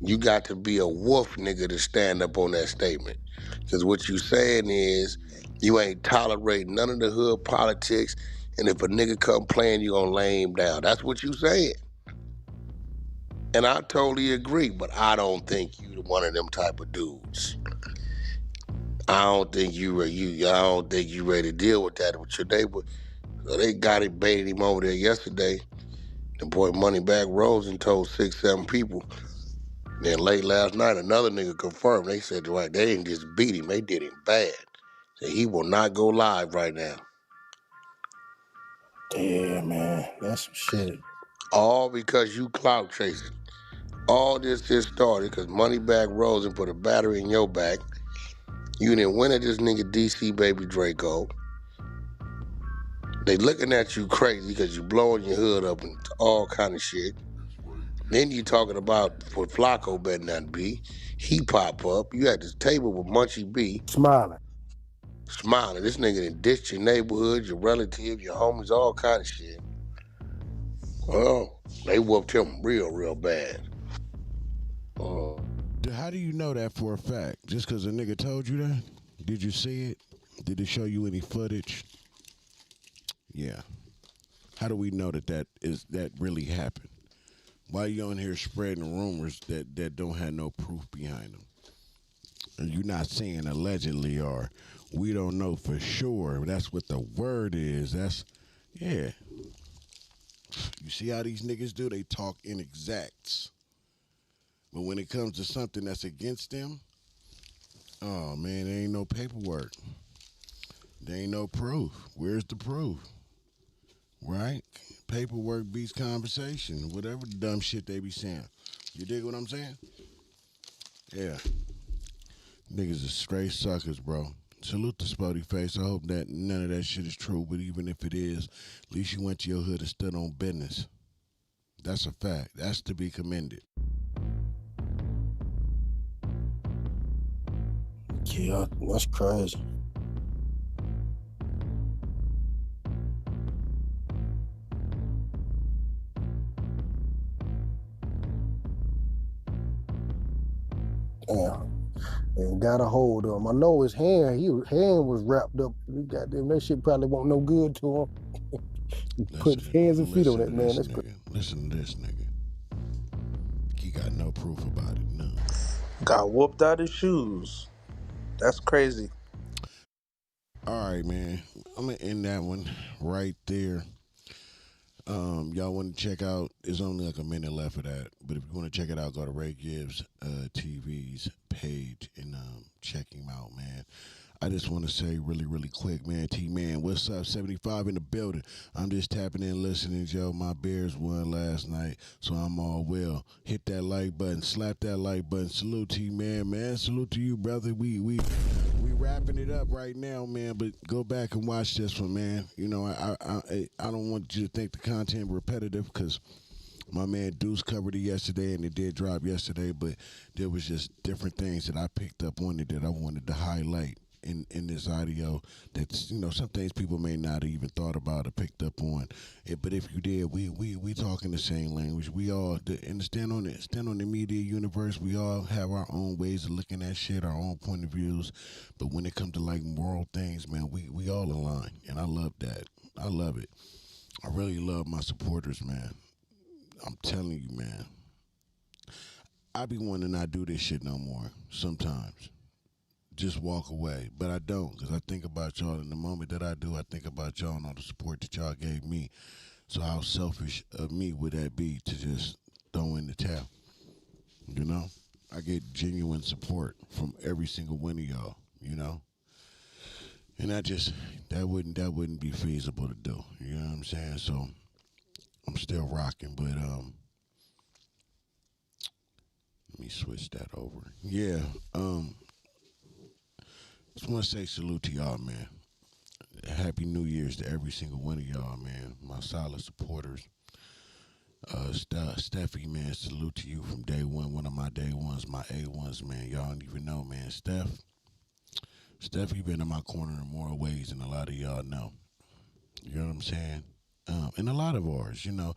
You got to be a wolf nigga to stand up on that statement. Because what you saying is, you ain't tolerating none of the hood politics, and if a nigga come playing, you gonna lay him down. That's what you saying. And I totally agree, but I don't think you one of them type of dudes. I don't think you ready to deal with that with your neighbor. So they got it, baited him over there yesterday. The boy Moneybag rose and told 6-7 people. Then late last night, another nigga confirmed. They said, right, they didn't just beat him, they did him bad. Said he will not go live right now. Yeah, man, that's some shit. All because you clout chasing. All this started because Moneybag rose and put a battery in your back. You didn't win at this nigga DC Baby Draco. They looking at you crazy because you blowing your hood up and all kind of shit. Then you talking about what Flacco better not be. He pop up. You at this table with Munchie B. Smiling. This nigga done ditched your neighborhood, your relatives, your homies, all kind of shit. Well, they whooped him real bad. How do you know that for a fact? Just because a nigga told you that? Did you see it? Did it show you any footage? Yeah. How do we know that really happened? Why you on here spreading rumors that don't have no proof behind them? And you're not saying allegedly or we don't know for sure. That's what the word is. Yeah. You see how these niggas do? They talk in exacts. But when it comes to something that's against them, oh man, there ain't no paperwork. There ain't no proof. Where's the proof? Right? Paperwork beats conversation. Whatever the dumb shit they be saying. You dig what I'm saying? Yeah. Niggas are straight suckers, bro. Salute to Spotty Face. I hope that none of that shit is true, but even if it is, at least you went to your hood and stood on business. That's a fact. That's to be commended. Yeah, that's crazy. Damn. And got a hold of him. I know his hand, hand was wrapped up. Goddamn, that shit probably won't no good to him. He put hands and feet on that man. That's crazy. Listen to this nigga. He got no proof about it, none. Got whooped out his shoes. That's crazy. All right, man. I'm gonna end that one right there. Y'all want to check out? There's only like a minute left of that, but if you want to check it out, go to Ray Gibbs TV's page and check him out, man. I just want to say really quick, man. T-Man, what's up? 75 in the building. I'm just tapping in, listening, Joe. My Bears won last night, so I'm all well. Hit that like button, slap that like button. Salute T-Man, man. Salute to you, brother. We wrapping it up right now, man. But go back and watch this one, man. You know, I don't want you to think the content repetitive because my man Duse covered it yesterday, and it did drop yesterday. But there was just different things that I picked up on it that I wanted to highlight in this audio. That's, you know, some things people may not have even thought about or picked up on it, but if you did, we talking the same language. We all stand on the media universe. We all have our own ways of looking at shit, our own point of views, but when it comes to like moral things, man, we all align, and I love that. I love it. I really love my supporters, man. I'm telling you, man, I be wanting to not do this shit no more sometimes. Just walk away, but I don't, because I think about y'all. In the moment that I do, I think about y'all and all the support that y'all gave me. So how selfish of me would that be to just throw in the towel? You know, I get genuine support from every single one of y'all. You know, and that wouldn't be feasible to do. You know what I'm saying? So I'm still rocking, but let me switch that over. Yeah, just want to say salute to y'all, man. Happy New Year's to every single one of y'all, man. My solid supporters. Steffi, man, salute to you from day one of my day ones, my A1s, man. Y'all don't even know, man. Steffi been in my corner in more ways than a lot of y'all know. You know what I'm saying? And a lot of ours, you know,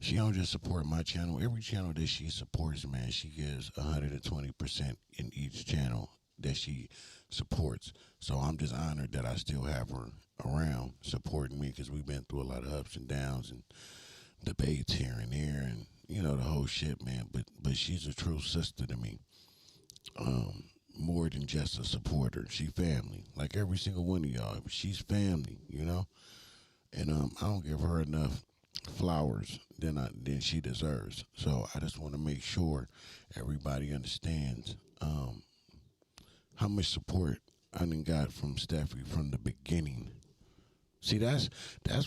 she don't just support my channel. Every channel that she supports, man, she gives 120% in each channel that she supports. So I'm just honored that I still have her around supporting me because we've been through a lot of ups and downs and debates here and there and you know the whole shit, man. But she's a true sister to me. More than just a supporter. She family. Like every single one of y'all. She's family, you know? And I don't give her enough flowers than she deserves. So I just want to make sure everybody understands how much support I done got from Steffi from the beginning. See, that's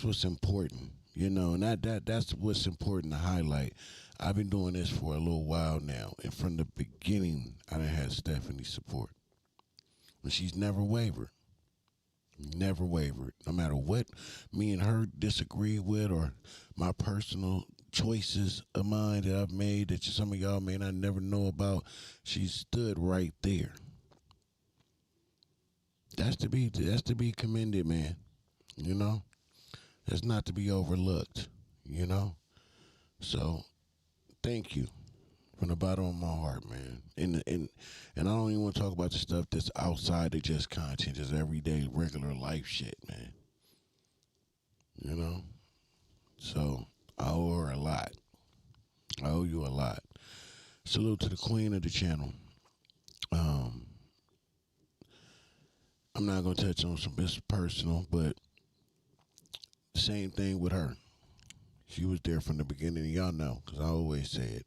what's important, you know, and that's what's important to highlight. I've been doing this for a little while now, and from the beginning, I done had Stephanie's support, and she's never wavered. Never wavered. No matter what me and her disagree with or my personal choices of mine that I've made that some of y'all may not never know about, she stood right there. That's to be commended, man. You know? That's not to be overlooked, you know? So thank you from the bottom of my heart, man. And I don't even want to talk about the stuff that's outside of just content, just everyday regular life shit, man. You know? So I owe her a lot. I owe you a lot. Salute to the queen of the channel. I'm not gonna touch on some business personal, but same thing with her. She was there from the beginning. Y'all know, cause I always say it.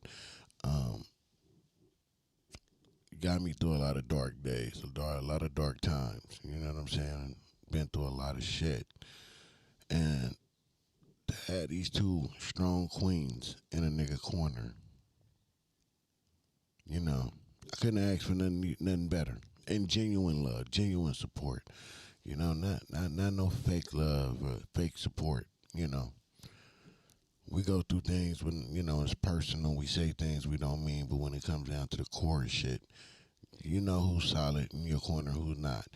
Got me through a lot of dark days, a lot of dark times. You know what I'm saying? Been through a lot of shit, and to have these two strong queens in a nigga corner, you know, I couldn't ask for nothing better. And genuine love, genuine support. You know, not no fake love or fake support. You know, we go through things when you know it's personal. We say things we don't mean, but when it comes down to the core of shit, you know who's solid in your corner, who's not.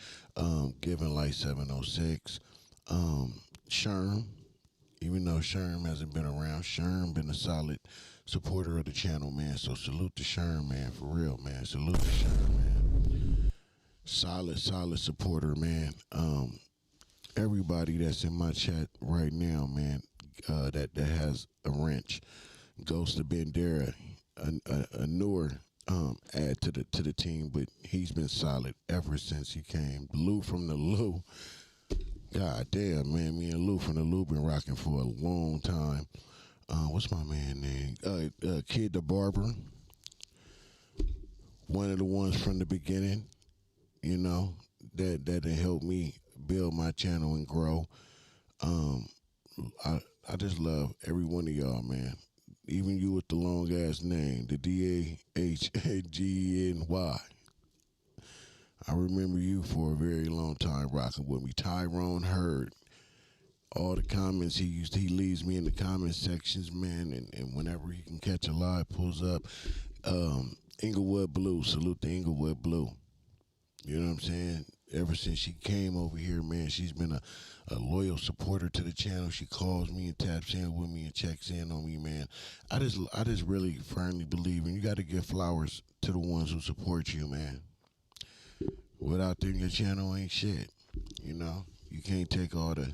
Giving Light 706, Sherm. Even though Sherm hasn't been around, Sherm been a solid supporter of the channel, man. So salute to Sherm, man, for real, man. Salute to Sherm, man. Solid supporter, man. Everybody that's in my chat right now, man, that has a wrench. Ghost of Bandera, a newer add to the team, but he's been solid ever since he came. Lou from the Lou. God damn, man, me and Lou from the Lou been rocking for a long time. What's my man name? Kid the Barber. One of the ones from the beginning, you know, that helped me build my channel and grow. I just love every one of y'all, man. Even you with the long ass name, the DAHGNY. I remember you for a very long time rocking with me. Tyrone Heard. All the comments he leaves me in the comment sections, man, and whenever he can catch a live, pulls up. Inglewood Blue, salute to Inglewood Blue. You know what I'm saying? Ever since she came over here, man, she's been a loyal supporter to the channel. She calls me and taps in with me and checks in on me, man. I just really firmly believe, and you got to give flowers to the ones who support you, man. Without them, your channel ain't shit. You know, you can't take all the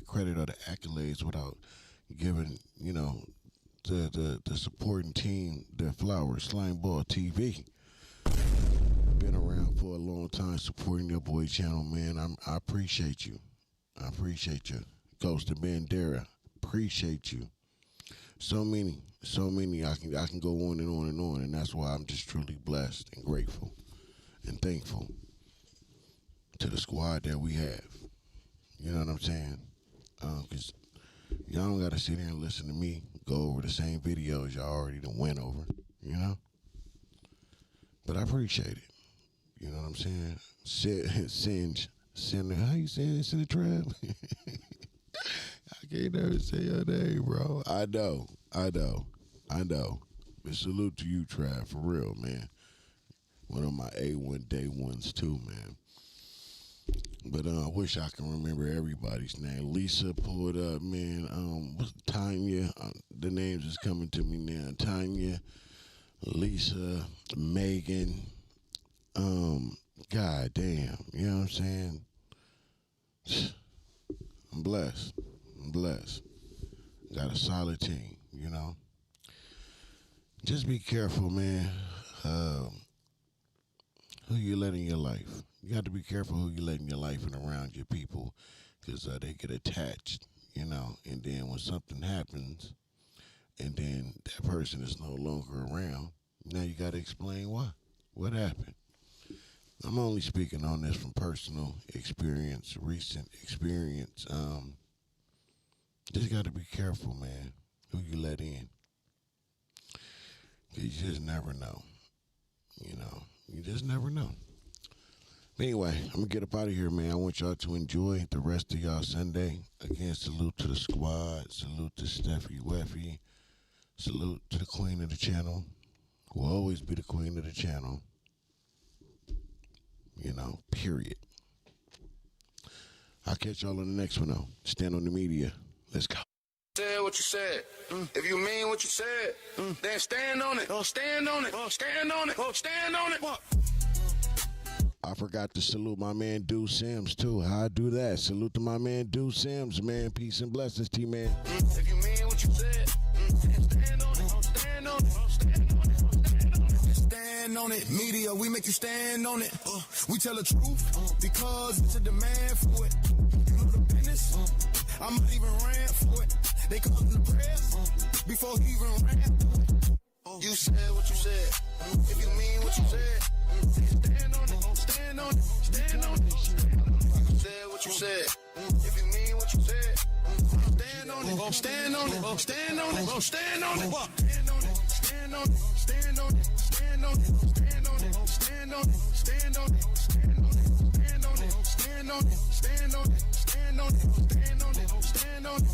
credit or the accolades without giving, you know, the supporting team their flowers. Slimeball TV. Been around for a long time supporting your boy channel, man. I appreciate you. I appreciate you. Costa Bandera. Appreciate you. So many. I can go on and on and on, and that's why I'm just truly blessed and grateful and thankful to the squad that we have. You know what I'm saying? Because y'all don't got to sit here and listen to me go over the same videos y'all already done went over, you know? But I appreciate it. You know what I'm saying? Send how you saying this in the trap? I can't never say your name, bro. I know. But salute to you, Trav, for real, man. One of my A1 day ones too, man. But I wish I can remember everybody's name. Lisa pulled up, man. What's Tanya? The names is coming to me now. Tanya, Lisa, Megan. God damn, you know what I'm saying? I'm blessed. Got a solid team, you know. Just be careful, man. Who you let in your life. You got to be careful who you let in your life and around your people, because they get attached, you know. And then when something happens, and then that person is no longer around, now you got to explain why. What happened? I'm only speaking on this from personal experience, recent experience. Just got to be careful, man, who you let in. 'Cause you just never know. You know, you just never know. But anyway, I'm going to get up out of here, man. I want y'all to enjoy the rest of y'all Sunday. Again, salute to the squad. Salute to Steffi Weffy. Salute to the queen of the channel. Will always be the queen of the channel. You know, period. I'll catch y'all on the next one, though. Stand on the media. Let's go. Said what you said. If you mean what you said, then stand on it. Stand on it. Stand on it. Stand on it. I forgot to salute my man Duse Sims, too. How I do that? Salute to my man Duse Sims, man. Peace and blessings, T-Man. If you mean what you said, then stand on it. Stand on it. Stand on it. Stand on it. Media, we make you stand on it. We tell the truth because it's a demand for it. You know the business. I might even ran for it. They come to the press before he even ran. You said what you said. If you mean what you said, stand on it. Stand on it. Stand on it. You said what you said. If you mean what you said, stand on it. Stand on it. Stand on it. Stand on it. Stand on it. Stand on it. Stand on it. Stand on it. Stand on it. Stand on it. Stand on it. Stand on it. Stand on it. Stand on it. Stand on it. Stand on it. Stand on it. Stand on it. Stand on it.